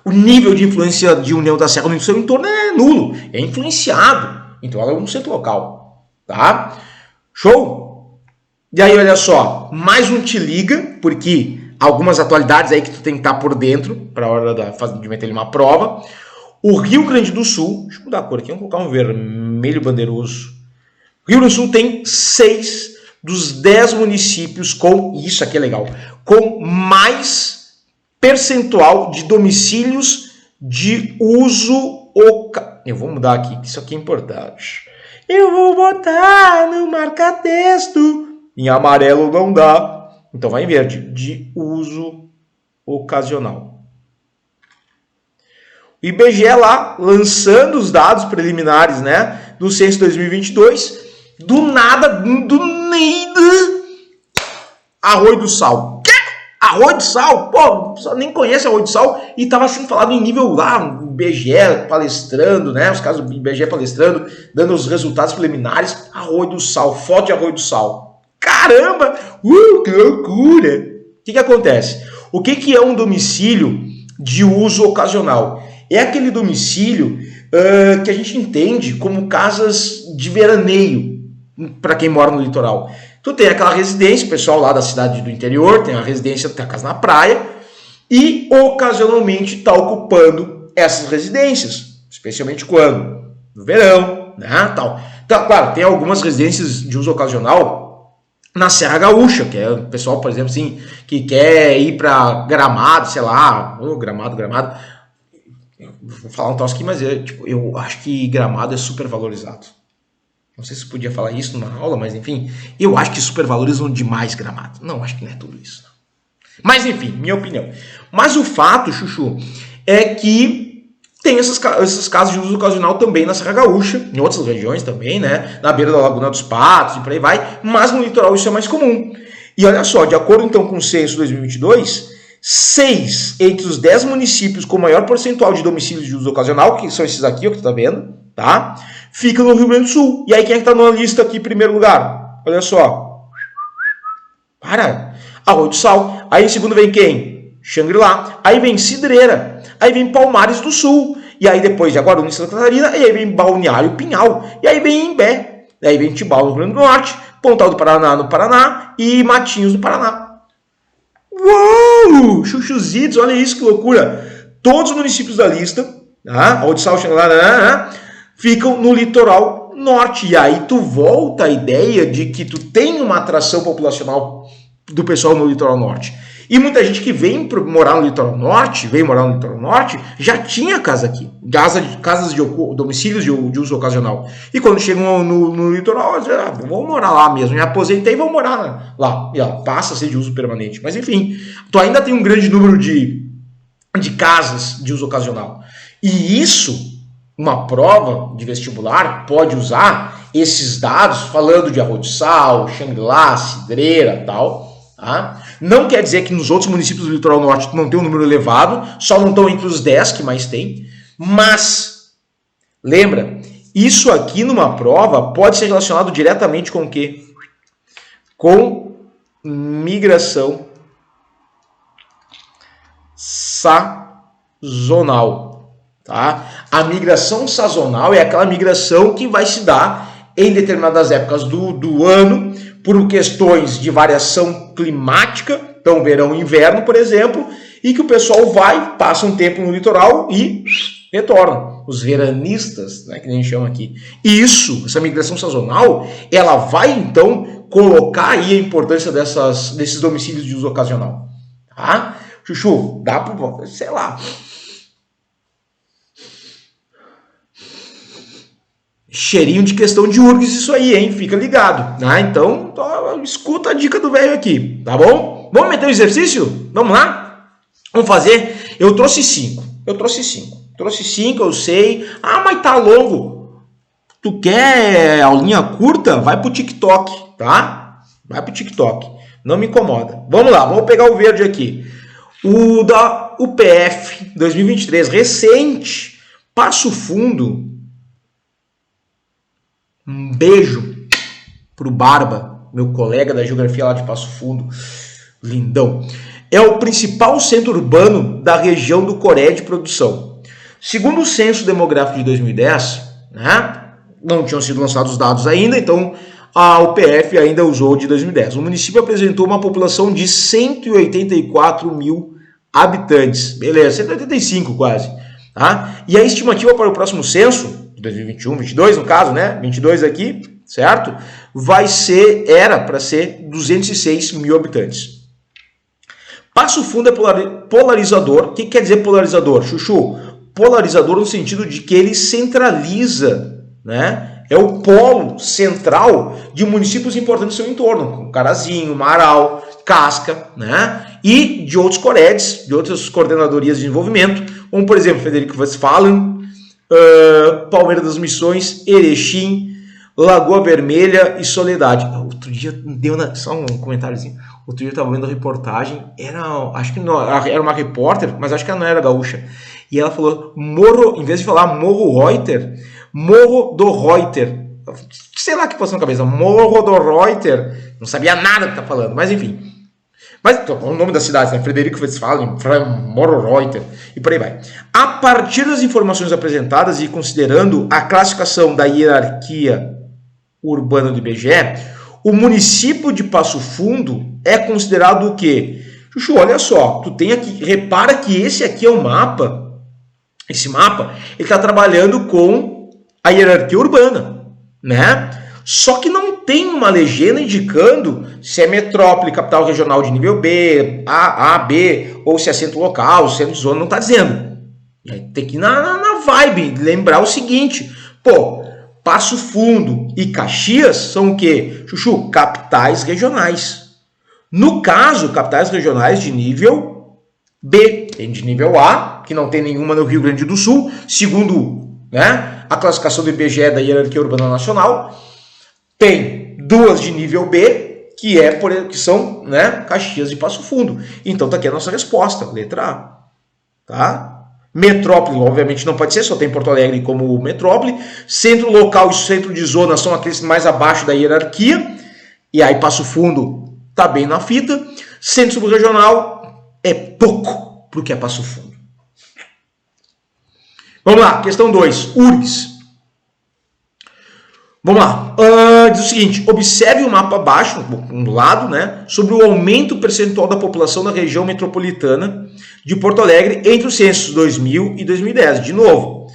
o nível de influência de União da Serra no seu entorno é nulo, é influenciado. Então ela é um centro local. Tá? Show? E aí, olha só, mais um te liga, porque algumas atualidades aí que tu tem que estar por dentro, para a hora de meter ele uma prova. O Rio Grande do Sul, deixa eu mudar a cor aqui, vamos colocar um vermelho bandeiroso. Rio Grande do Sul tem 6 dos 10 municípios com, isso aqui é legal, com mais percentual de domicílios de uso eu vou mudar aqui, isso aqui é importante. Eu vou botar no marca-texto. Em amarelo não dá. Então vai em verde. De uso ocasional. O IBGE lá, lançando os dados preliminares, né, do censo 2022, do nada, Arroio do Sal. Quê? Arroio do Sal? Pô, pessoal nem conhece Arroio do Sal e estava sendo falado em nível lá, o IBGE palestrando, né, os casos do IBGE palestrando, dando os resultados preliminares. Arroio do Sal, foto de Arroio do Sal. Caramba! Que loucura! O que acontece? O que é um domicílio de uso ocasional? É aquele domicílio que a gente entende como casas de veraneio, para quem mora no litoral. Tu tem aquela residência, o pessoal lá da cidade do interior, tem a residência, tem a casa na praia, e ocasionalmente está ocupando essas residências, especialmente quando? No verão, né, tal. Então, claro, tem algumas residências de uso ocasional na Serra Gaúcha, que é o pessoal, por exemplo, assim, que quer ir para Gramado, sei lá, Gramado. Vou falar um troço aqui, mas eu acho que Gramado é super valorizado. Não sei se podia falar isso numa aula, mas enfim, eu acho que supervalorizam demais Gramado. Não, acho que não é tudo isso. Mas enfim, minha opinião. Mas o fato, Chuchu, é que tem esses casos de uso ocasional também na Serra Gaúcha, em outras regiões também, né? Na beira da Laguna dos Patos e por aí vai, mas no litoral isso é mais comum. E olha só, de acordo então com o censo 2022, 6 entre os 10 municípios com maior percentual de domicílios de uso ocasional, que são esses aqui, ó, que tu tá vendo, tá? Ficam no Rio Grande do Sul. E aí quem é que tá na lista aqui em primeiro lugar? Olha só. Arroio do Sal. Aí em segundo vem quem? Xangri-Lá. Aí vem Cidreira. Aí vem Palmares do Sul. E aí depois de Jaguaruna em Santa Catarina. E aí vem Balneário Pinhal. E aí vem Imbé. E aí vem Tibau no Rio Grande do Norte. Pontal do Paraná no Paraná. E Matinhos no Paraná. Uou! Chuchuzitos, olha isso que loucura. Todos os municípios da lista, Arroio do Sal, Xangri-Lá, ficam no litoral norte. E aí tu volta à ideia de que tu tem uma atração populacional do pessoal no litoral norte. E muita gente que vem morar no litoral norte, já tinha casa aqui. Casas de domicílios de uso ocasional. E quando chegam no litoral, vou morar lá mesmo. Me aposentei e vou morar lá. E ela passa a ser de uso permanente. Mas enfim, tu ainda tem um grande número de casas de uso ocasional. E isso, uma prova de vestibular pode usar esses dados, falando de Arroio do Sal, Xangri-Lá, Cidreira e tal, tá? Não quer dizer que nos outros municípios do litoral norte não tem um número elevado, só não estão entre os 10 que mais tem, mas, lembra, isso aqui numa prova pode ser relacionado diretamente com o quê? Com migração sazonal, tá? A migração sazonal é aquela migração que vai se dar em determinadas épocas do ano, por questões de variação climática, então verão e inverno, por exemplo, e que o pessoal passa um tempo no litoral e retorna. Os veranistas, né, que a gente chama aqui. E essa migração sazonal, ela vai então colocar aí a importância desses domicílios de uso ocasional. Tá? Chuchu, dá para, sei lá, cheirinho de questão de URGS isso aí, hein? Fica ligado, né? Então, escuta a dica do velho aqui, tá bom? Vamos meter o exercício? Vamos lá? Vamos fazer? Eu trouxe 5, eu sei. Ah, mas tá longo. Tu quer aulinha curta? Vai pro TikTok, tá? Vai pro TikTok. Não me incomoda. Vamos lá, vamos pegar o verde aqui. O da UPF 2023, recente, Passo Fundo. Um beijo pro Barba, meu colega da geografia lá de Passo Fundo, lindão. É o principal centro urbano da região do Coré de produção. Segundo o censo demográfico de 2010, né, não tinham sido lançados os dados ainda, então a UPF ainda usou de 2010. O município apresentou uma população de 184 mil habitantes. Beleza, 185 quase. Tá? E a estimativa para o próximo censo, 2021, 22 no caso, né? 22 aqui, certo? Era para ser 206 mil habitantes. Passo Fundo é polarizador. O que quer dizer polarizador, Chuchu? Polarizador no sentido de que ele centraliza, né? É o polo central de municípios importantes do seu entorno, como Carazinho, Marau, Casca, né? E de outros COREDs, de outras coordenadorias de desenvolvimento, como por exemplo Frederico Westphalen, Palmeira das Missões, Erechim, Lagoa Vermelha e Soledade. Outro dia deu só um comentáriozinho. Outro dia eu estava vendo a reportagem, acho que não, era uma repórter, mas acho que ela não era gaúcha. E ela falou em vez de falar Morro do Reuter. Sei lá o que passou na cabeça, Morro do Reuter. Não sabia nada do que tá falando, mas enfim. Mas o nome da cidade, né? Frederico Westphalen, Morro Reuter e por aí vai. A partir das informações apresentadas e considerando a classificação da hierarquia urbana do IBGE, o município de Passo Fundo é considerado o quê? Chuchu, olha só, tu tem aqui, repara que esse aqui é o mapa. Esse mapa, ele está trabalhando com a hierarquia urbana, né? Só que não tem uma legenda indicando se é metrópole, capital regional de nível B, A, B, ou se é centro local, centro de zona, não está dizendo. Tem que ir na vibe, lembrar o seguinte, Passo Fundo e Caxias são o quê? Chuchu, capitais regionais. No caso, capitais regionais de nível B, tem de nível A, que não tem nenhuma no Rio Grande do Sul, segundo, né, a classificação do IBGE da Hierarquia Urbana Nacional. Tem duas de nível B, que são, né, Caxias e Passo Fundo. Então tá aqui a nossa resposta, letra A. Tá? Metrópole, obviamente, não pode ser, só tem Porto Alegre como metrópole. Centro local e centro de zona são aqueles mais abaixo da hierarquia. E aí Passo Fundo tá bem na fita. Centro subregional é pouco pro que é Passo Fundo. Vamos lá, questão 2, URGS. Vamos lá, diz o seguinte, observe o mapa abaixo, no lado, né, sobre o aumento percentual da população da região metropolitana de Porto Alegre entre os censos 2000 e 2010. De novo.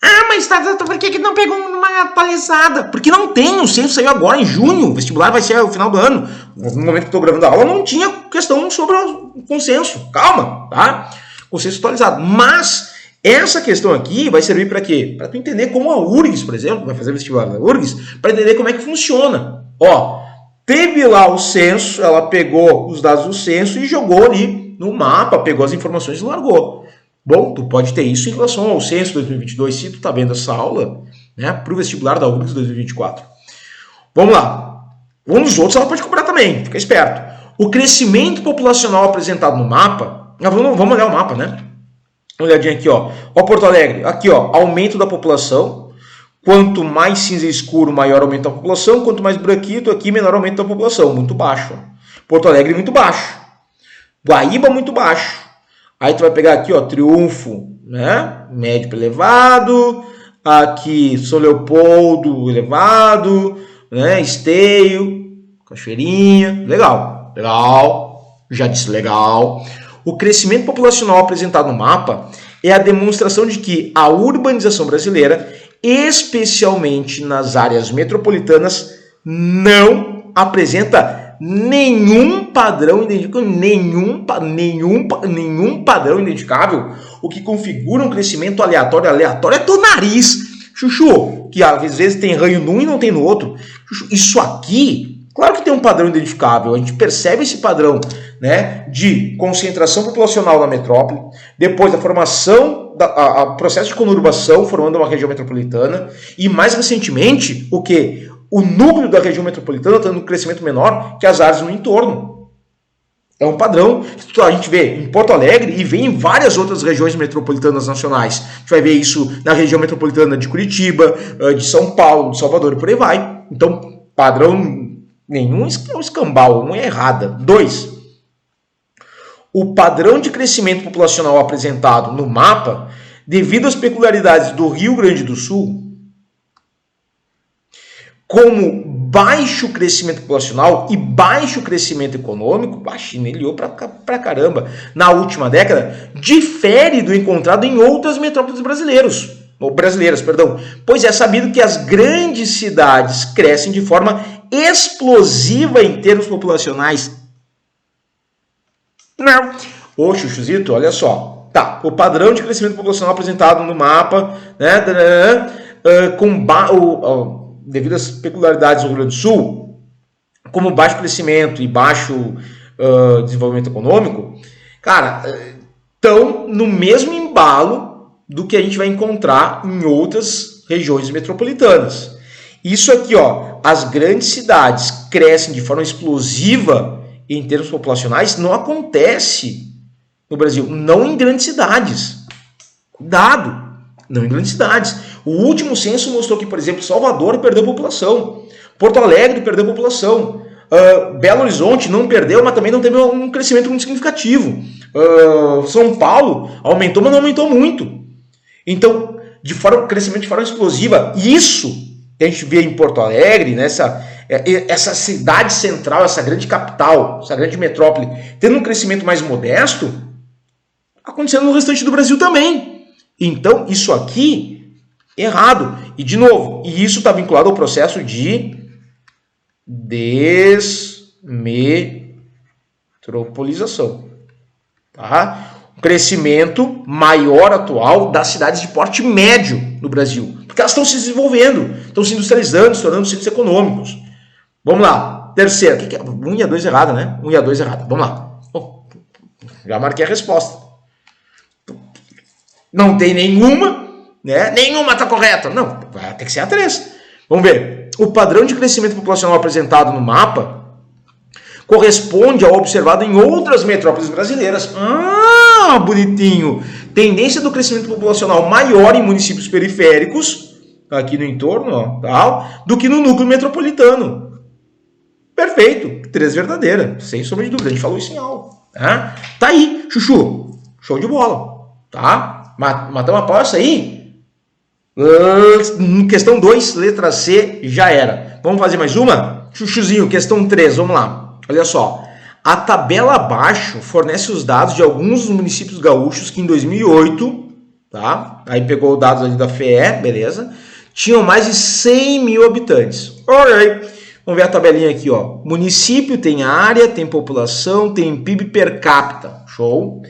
Ah, mas por que não pegou uma atualizada? Porque não tem, o censo saiu agora, em junho, o vestibular vai ser no final do ano. No momento que estou gravando a aula, não tinha questão sobre o consenso. Calma, tá? Consenso atualizado. Mas essa questão aqui vai servir para quê? Para tu entender como a URGS, por exemplo, vai fazer vestibular da URGS, para entender como é que funciona. Ó, teve lá o censo, ela pegou os dados do censo e jogou ali no mapa, pegou as informações e largou. Bom, tu pode ter isso em relação ao censo 2022, se tu tá vendo essa aula, né, para o vestibular da URGS 2024. Vamos lá. Um dos outros ela pode cobrar também, fica esperto. O crescimento populacional apresentado no mapa, vamos olhar o mapa, né? Uma olhadinha aqui, ó. Ó, Porto Alegre. Aqui, ó. Aumento da população. Quanto mais cinza escuro, maior aumento da população. Quanto mais branquito, aqui, menor aumento da população. Muito baixo. Ó. Porto Alegre, muito baixo. Guaíba, muito baixo. Aí tu vai pegar aqui, ó. Triunfo, né? Médio para elevado. Aqui, São Leopoldo, elevado. Né? Esteio. Cachoeirinha. Legal. Legal. Já disse legal. O crescimento populacional apresentado no mapa é a demonstração de que a urbanização brasileira, especialmente nas áreas metropolitanas, não apresenta nenhum padrão identificável, o que configura um crescimento aleatório. Aleatório é teu nariz, Chuchu, que às vezes tem ranho num e não tem no outro. Chuchu, isso aqui, claro que tem um padrão identificável, a gente percebe esse padrão, né, de concentração populacional na metrópole, depois a formação, processo de conurbação formando uma região metropolitana, e mais recentemente, o que? O núcleo da região metropolitana tendo um crescimento menor que as áreas no entorno. É um padrão que a gente vê em Porto Alegre e vê em várias outras regiões metropolitanas nacionais. A gente vai ver isso na região metropolitana de Curitiba, de São Paulo, de Salvador e por aí vai. Então, padrão nenhum é um escambau, uma é errada. 2. O padrão de crescimento populacional apresentado no mapa, devido às peculiaridades do Rio Grande do Sul, como baixo crescimento populacional e baixo crescimento econômico, chinelhou pra caramba, na última década, difere do encontrado em outras metrópoles brasileiras, pois é sabido que as grandes cidades crescem de forma explosiva em termos populacionais. Não. Ô, Chuchuzito, olha só. Tá, o padrão de crescimento populacional apresentado no mapa, né, devido às peculiaridades do Rio Grande do Sul, como baixo crescimento e baixo desenvolvimento econômico, cara, estão no mesmo embalo do que a gente vai encontrar em outras regiões metropolitanas. Isso aqui, ó, as grandes cidades crescem de forma explosiva em termos populacionais, não acontece no Brasil, não em grandes cidades. Cuidado, não em grandes cidades. O último censo mostrou que, por exemplo, Salvador perdeu população, Porto Alegre perdeu população, Belo Horizonte não perdeu, mas também não teve um crescimento muito significativo. São Paulo aumentou, mas não aumentou muito. Então, crescimento de forma explosiva, isso que a gente vê em Porto Alegre, né, essa cidade central, essa grande capital, essa grande metrópole, tendo um crescimento mais modesto, acontecendo no restante do Brasil também. Então, isso aqui é errado. E, de novo, isso está vinculado ao processo de desmetropolização. Tá? O crescimento maior atual das cidades de porte médio no Brasil. Porque elas estão se desenvolvendo, estão se industrializando, se tornando centros econômicos. Vamos lá. Terceira. Que é? 1 e a 2 errada, né? 1 e a 2 errada. Vamos lá. Oh, já marquei a resposta. Não tem nenhuma, né? Nenhuma está correta. Não, vai ter que ser a 3. Vamos ver. O padrão de crescimento populacional apresentado no mapa corresponde ao observado em outras metrópoles brasileiras. Ah, bonitinho. Tendência do crescimento populacional maior em municípios periféricos, aqui no entorno, ó, tal, do que no núcleo metropolitano. Perfeito. 3 verdadeira. Sem sombra de dúvida. A gente falou isso em aula. Tá aí, Chuchu. Show de bola. Tá? Matamos a pau essa aí? Questão 2, letra C, já era. Vamos fazer mais uma? Chuchuzinho, questão 3, vamos lá. Olha só. A tabela abaixo fornece os dados de alguns dos municípios gaúchos que em 2008, tá? Aí pegou os dados ali da FEE, beleza? Tinham mais de 100 mil habitantes. Ok. Vamos ver a tabelinha aqui, ó. Município tem área, tem população, tem PIB per capita. Show.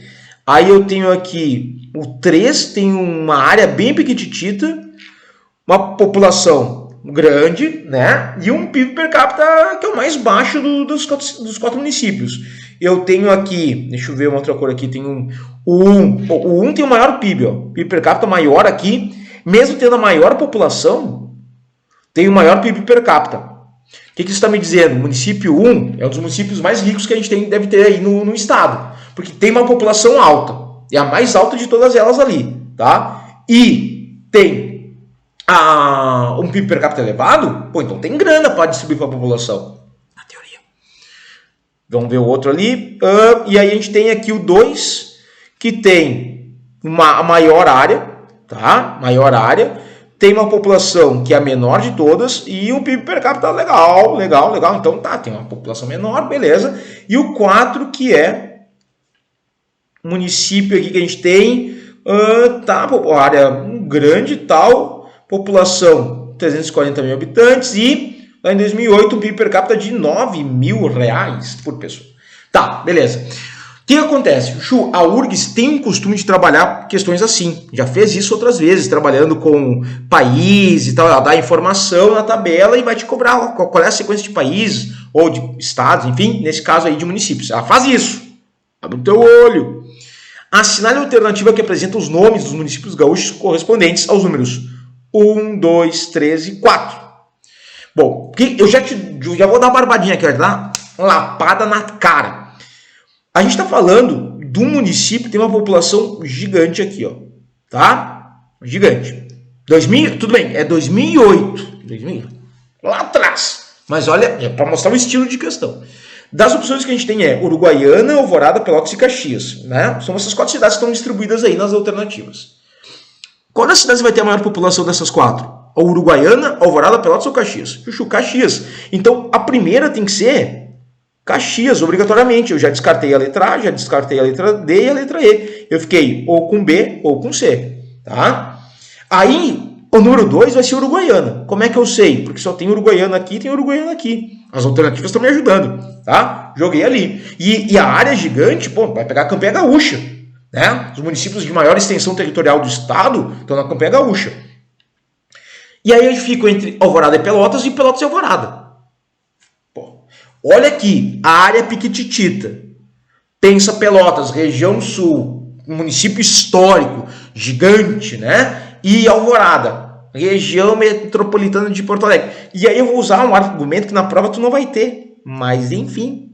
Aí eu tenho aqui o 3, tem uma área bem pequititita, uma população grande, né? E um PIB per capita que é o mais baixo dos 4 municípios. Eu tenho aqui, deixa eu ver uma outra cor aqui, tem o 1 tem o maior PIB, ó. PIB per capita maior aqui, mesmo tendo a maior população, tem o maior PIB per capita. O que isso está me dizendo? O município 1 é um dos municípios mais ricos que a gente deve ter aí no estado, porque tem uma população alta, é a mais alta de todas elas ali, tá? E tem um PIB per capita elevado, pô, então tem grana para distribuir para a população, na teoria. Vamos ver o outro ali, e aí a gente tem aqui o 2, que tem uma maior área, tá? Maior área, tem uma população que é a menor de todas e um PIB per capita legal. Então tá, tem uma população menor, beleza. E o 4, que é município aqui que a gente tem, tá, área grande e tal, população 340 mil habitantes e lá em 2008 um PIB per capita de R$9.000 por pessoa. Tá, beleza. O que acontece? A URGS tem um costume de trabalhar questões assim. Já fez isso outras vezes, trabalhando com país e tal. Ela dá informação na tabela e vai te cobrar qual é a sequência de países ou de estados, enfim, nesse caso aí de municípios. Ela faz isso. Abre o teu olho. Assinale a alternativa que apresenta os nomes dos municípios gaúchos correspondentes aos números 1, 2, 3 e 4. Bom, eu já vou dar uma barbadinha aqui, dar uma lapada na cara. A gente está falando de um município que tem uma população gigante aqui, ó, tá? Gigante. 2000, tudo bem, é 2008. 2000, lá atrás. Mas olha, é para mostrar o estilo de questão. Das opções que a gente tem é Uruguaiana, Alvorada, Pelotas e Caxias, né? São essas 4 cidades que estão distribuídas aí nas alternativas. Qual das cidades vai ter a maior população dessas 4? A Uruguaiana, Alvorada, Pelotas ou Caxias? Chuchu, Caxias. Então, a primeira tem que ser Caxias, obrigatoriamente. Eu já descartei a letra A, já descartei a letra D e a letra E. Eu fiquei ou com B ou com C, tá? Aí, o número 2 vai ser Uruguaiana. Como é que eu sei? Porque só tem Uruguaiana aqui e tem Uruguaiana aqui. As alternativas estão me ajudando, tá? Joguei ali. E a área gigante, pô, vai pegar a Campanha Gaúcha, né? Os municípios de maior extensão territorial do estado estão na Campanha Gaúcha. E aí eu fico entre Alvorada e Pelotas e Alvorada. Olha aqui, a área piquititita. Pensa Pelotas, região sul, município histórico, gigante, né? E Alvorada, região metropolitana de Porto Alegre. E aí eu vou usar um argumento que na prova tu não vai ter. Mas enfim.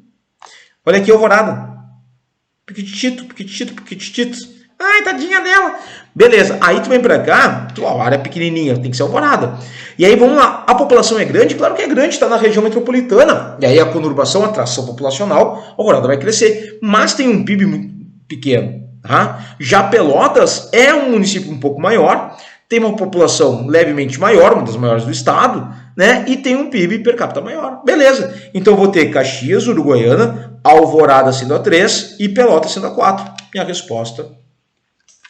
Olha aqui Alvorada. Piquititito. Ai, tadinha dela. Beleza, aí tu vem pra cá, a área é pequenininha, tem que ser Alvorada. E aí vamos lá, a população é grande? Claro que é grande, está na região metropolitana. E aí a conurbação, a atração populacional, Alvorada vai crescer. Mas tem um PIB muito pequeno, tá? Já Pelotas é um município um pouco maior, tem uma população levemente maior, uma das maiores do estado, né? E tem um PIB per capita maior. Beleza, então eu vou ter Caxias, Uruguaiana, Alvorada sendo a 3 e Pelotas sendo a 4. Minha resposta...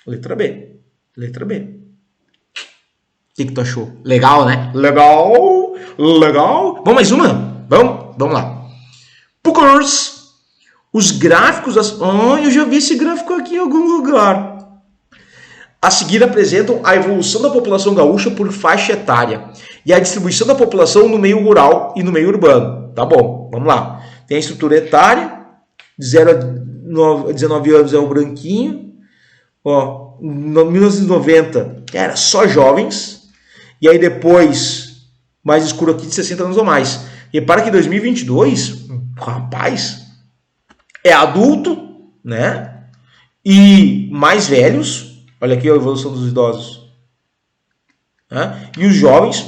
Letra B. Letra B. O que tu achou? Legal, né? Legal. Vamos mais uma? Vamos lá. Puckers. Os gráficos... eu já vi esse gráfico aqui em algum lugar. A seguir apresentam a evolução da população gaúcha por faixa etária e a distribuição da população no meio rural e no meio urbano. Tá bom, vamos lá. Tem a estrutura etária, de 0 a 19 anos é o branquinho. Ó, em 1990 era só jovens. E aí depois, mais escuro aqui, de 60 anos ou mais. Repara que em 2022, rapaz, é adulto, né? E mais velhos. Olha aqui a evolução dos idosos. Né? E os jovens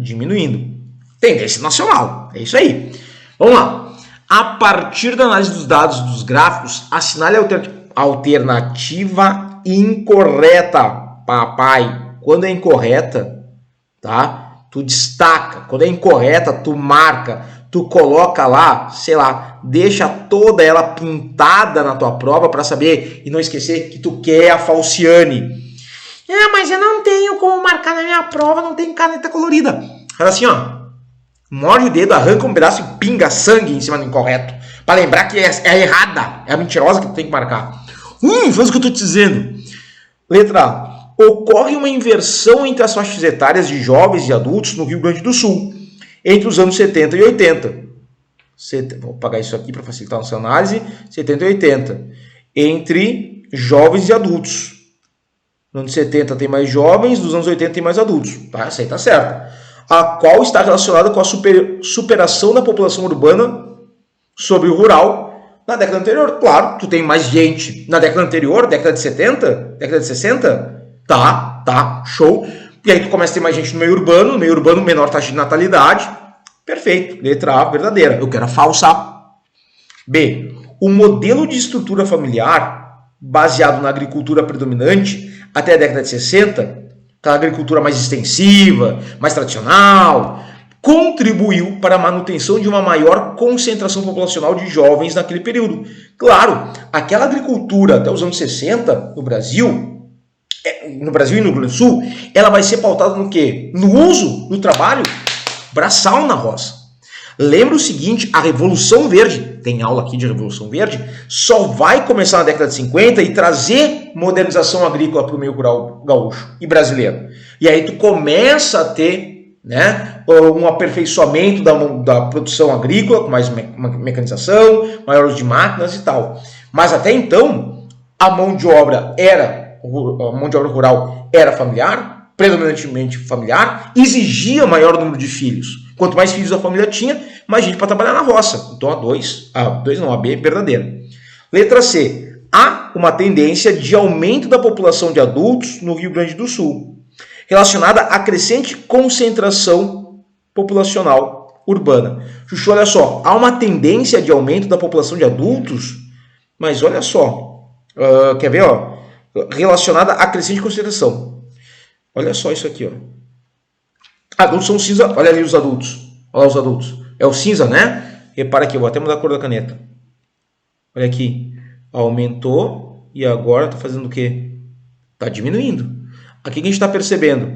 diminuindo. Tendência nacional. É isso aí. Vamos lá. A partir da análise dos dados dos gráficos, assinale a alternativa incorreta, papai. Quando é incorreta, tá? Tu destaca. Quando é incorreta, tu marca. Tu coloca lá, sei lá, deixa toda ela pintada na tua prova para saber e não esquecer que tu quer a Falciane. Mas eu não tenho como marcar na minha prova, não tenho caneta colorida. Fala assim, ó. Morde o dedo, arranca um pedaço e pinga sangue em cima do incorreto. Para lembrar que é a errada, é a mentirosa que tu tem que marcar. Faz o que eu tô te dizendo. Letra A. Ocorre uma inversão entre as faixas etárias de jovens e adultos no Rio Grande do Sul, entre os anos 70 e 80. Vou apagar isso aqui para facilitar a nossa análise. 70 e 80. Entre jovens e adultos. Nos anos 70 tem mais jovens, nos anos 80 tem mais adultos. Tá? Essa aí tá certa. A qual está relacionada com a superação da população urbana sobre o rural na década anterior. Claro, tu tem mais gente na década anterior, década de 70, década de 60. Tá, show. E aí tu começa a ter mais gente no meio urbano, menor taxa de natalidade. Perfeito, letra A, verdadeira. Eu quero a falsa. B. O modelo de estrutura familiar, baseado na agricultura predominante até a década de 60, aquela agricultura mais extensiva, mais tradicional, contribuiu para a manutenção de uma maior concentração populacional de jovens naquele período. Claro, aquela agricultura até os anos 60 no Brasil e no Rio Grande do Sul, ela vai ser pautada no quê? No uso, no trabalho braçal na roça. Lembra o seguinte, a Revolução Verde, tem aula aqui de Revolução Verde, só vai começar na década de 50 e trazer modernização agrícola para o meio rural gaúcho e brasileiro. E aí tu começa a ter, né, um aperfeiçoamento da produção agrícola, com mais mecanização, maior uso de máquinas e tal. Mas até então, a mão de obra rural era familiar, predominantemente familiar, exigia maior número de filhos. Quanto mais filhos a família tinha, mais gente para trabalhar na roça. Então a B é verdadeira. Letra C. Há uma tendência de aumento da população de adultos no Rio Grande do Sul, relacionada à crescente concentração populacional urbana. Chuchu, olha só, há uma tendência de aumento da população de adultos, mas olha só, quer ver, ó? Relacionada à crescente concentração. Olha só isso aqui, ó. Adultos são cinza. Olha ali os adultos. Olha lá os adultos. É o cinza, né? Repara aqui, eu vou até mudar a cor da caneta. Olha aqui. Aumentou e agora está fazendo o quê? Está diminuindo. Aqui que a gente está percebendo?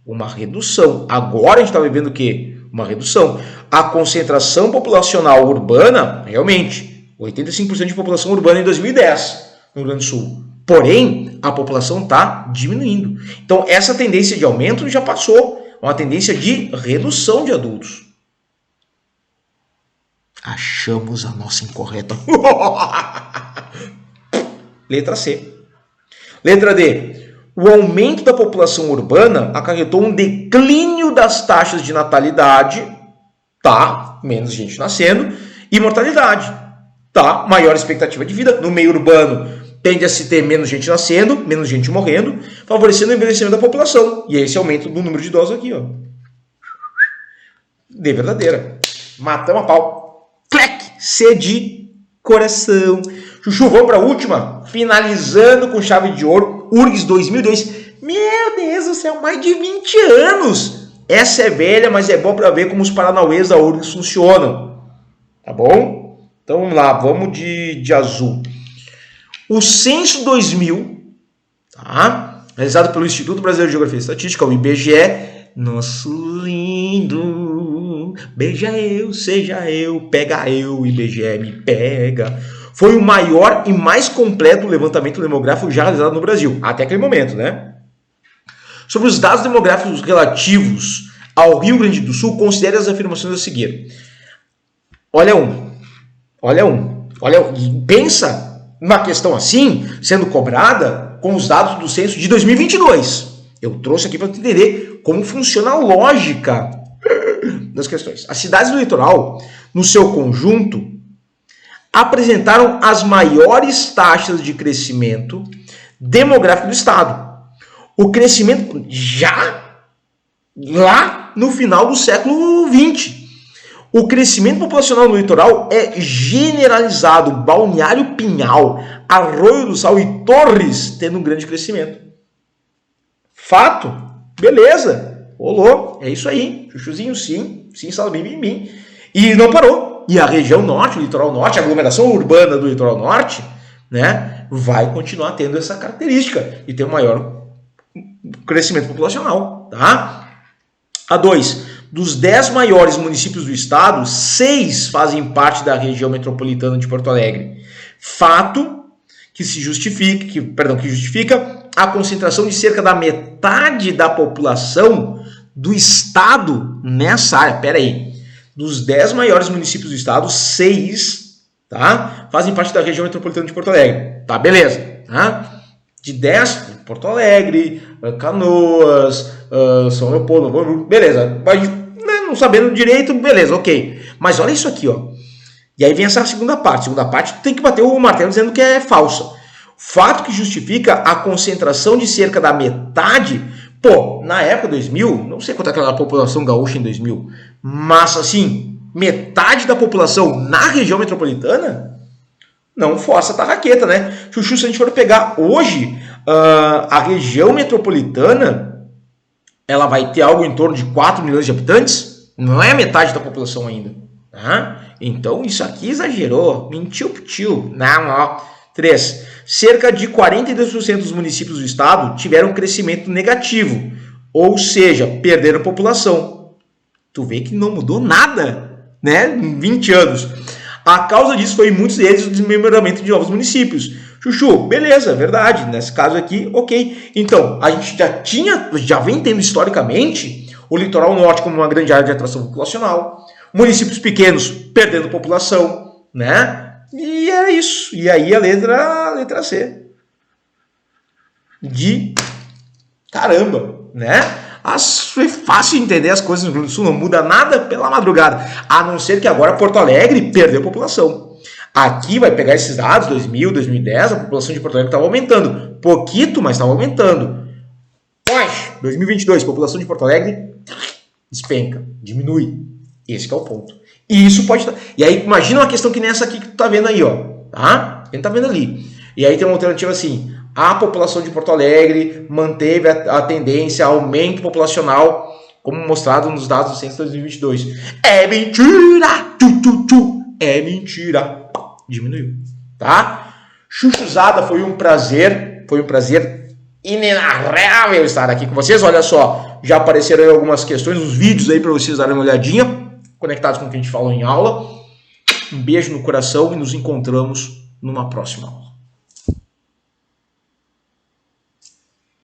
Uma redução. Agora a gente está vivendo o quê? Uma redução. A concentração populacional urbana, realmente, 85% de população urbana em 2010 no Rio Grande do Sul. Porém, a população está diminuindo. Então, essa tendência de aumento já passou. Uma tendência de redução de adultos. Achamos a nossa incorreta. Letra C. Letra D. O aumento da população urbana acarretou um declínio das taxas de natalidade, tá? Menos gente nascendo. E mortalidade, tá? Maior expectativa de vida. No meio urbano, tende a se ter menos gente nascendo, menos gente morrendo, favorecendo o envelhecimento da população. E esse aumento do número de idosos aqui, ó. D verdadeira. Matamos a pau. Clec! C de coração. Chuchu, vamos para a última. Finalizando com chave de ouro. URGS 2002. Meu Deus do céu, mais de 20 anos. Essa é velha, mas é bom para ver como os paranauês da URGS funcionam. Tá bom? Então vamos lá, vamos de azul. O Censo 2000, tá? Realizado pelo Instituto Brasileiro de Geografia e Estatística, o IBGE, nosso lindo, beija eu, seja eu, pega eu, IBGE me pega, foi o maior e mais completo levantamento demográfico já realizado no Brasil, até aquele momento, né? Sobre os dados demográficos relativos ao Rio Grande do Sul, considere as afirmações a seguir. Pensa uma questão assim, sendo cobrada com os dados do censo de 2022. Eu trouxe aqui para tu entender como funciona a lógica das questões. As cidades do litoral, no seu conjunto, apresentaram as maiores taxas de crescimento demográfico do estado. O crescimento já lá no final do século XX. O crescimento populacional no litoral é generalizado. Balneário Pinhal, Arroio do Sal e Torres tendo um grande crescimento. Fato. Beleza. Rolou. É isso aí. Chuchuzinho, sim. Sim, salve, bim. E não parou. E a região norte, o litoral norte, a aglomeração urbana do litoral norte, né, vai continuar tendo essa característica e ter um maior crescimento populacional. Tá? A2. Dos 10 maiores municípios do estado, 6 fazem parte da região metropolitana de Porto Alegre. Fato que justifica a concentração de cerca da metade da população do estado nessa área. Pera aí. Dos 10 maiores municípios do estado, 6, tá, fazem parte da região metropolitana de Porto Alegre. Tá, beleza. Tá? De 10, Porto Alegre, Canoas, São Leopoldo, beleza. Não sabendo direito, beleza, ok. Mas olha isso aqui, ó. E aí vem essa segunda parte. Segunda parte, tem que bater o martelo dizendo que é falsa. Fato que justifica a concentração de cerca da metade. Pô, na época 2000, não sei quanto é aquela população gaúcha em 2000, mas assim, metade da população na região metropolitana, não força a tarraqueta, né? Chuchu, se a gente for pegar hoje, a região metropolitana, ela vai ter algo em torno de 4 milhões de habitantes, não é metade da população ainda, tá? Então isso aqui exagerou, mentiu pro tio. Não. 3. Cerca de 42% dos municípios do estado tiveram crescimento negativo, ou seja, perderam população. Tu vê que não mudou nada, né, em 20 anos. A causa disso foi, em muitos deles, o desmembramento de novos municípios. Chuchu, beleza, verdade. Nesse caso aqui, ok. Então, a gente já vem tendo historicamente o litoral norte como uma grande área de atração populacional, municípios pequenos perdendo população, né? E é isso. E aí a letra C. De caramba, né? É fácil entender as coisas no Rio Grande do Sul, não muda nada pela madrugada. A não ser que agora Porto Alegre perdeu população. Aqui vai pegar esses dados, 2000, 2010, a população de Porto Alegre estava aumentando. Pouquito, mas estava aumentando. 2022, população de Porto Alegre despenca, diminui. Esse que é o ponto. E isso pode estar... E aí, imagina uma questão que nem essa aqui que tu tá vendo aí, ó. Tá? Quem tá vendo ali. E aí tem uma alternativa assim. A população de Porto Alegre manteve a tendência a aumento populacional, como mostrado nos dados do censo de 2022. É mentira! É mentira. Diminuiu. Tá? Chuchuzada, foi um prazer inenarrável estar aqui com vocês. Olha só, já apareceram aí algumas questões, os vídeos aí para vocês darem uma olhadinha, conectados com o que a gente falou em aula. Um beijo no coração e nos encontramos numa próxima aula.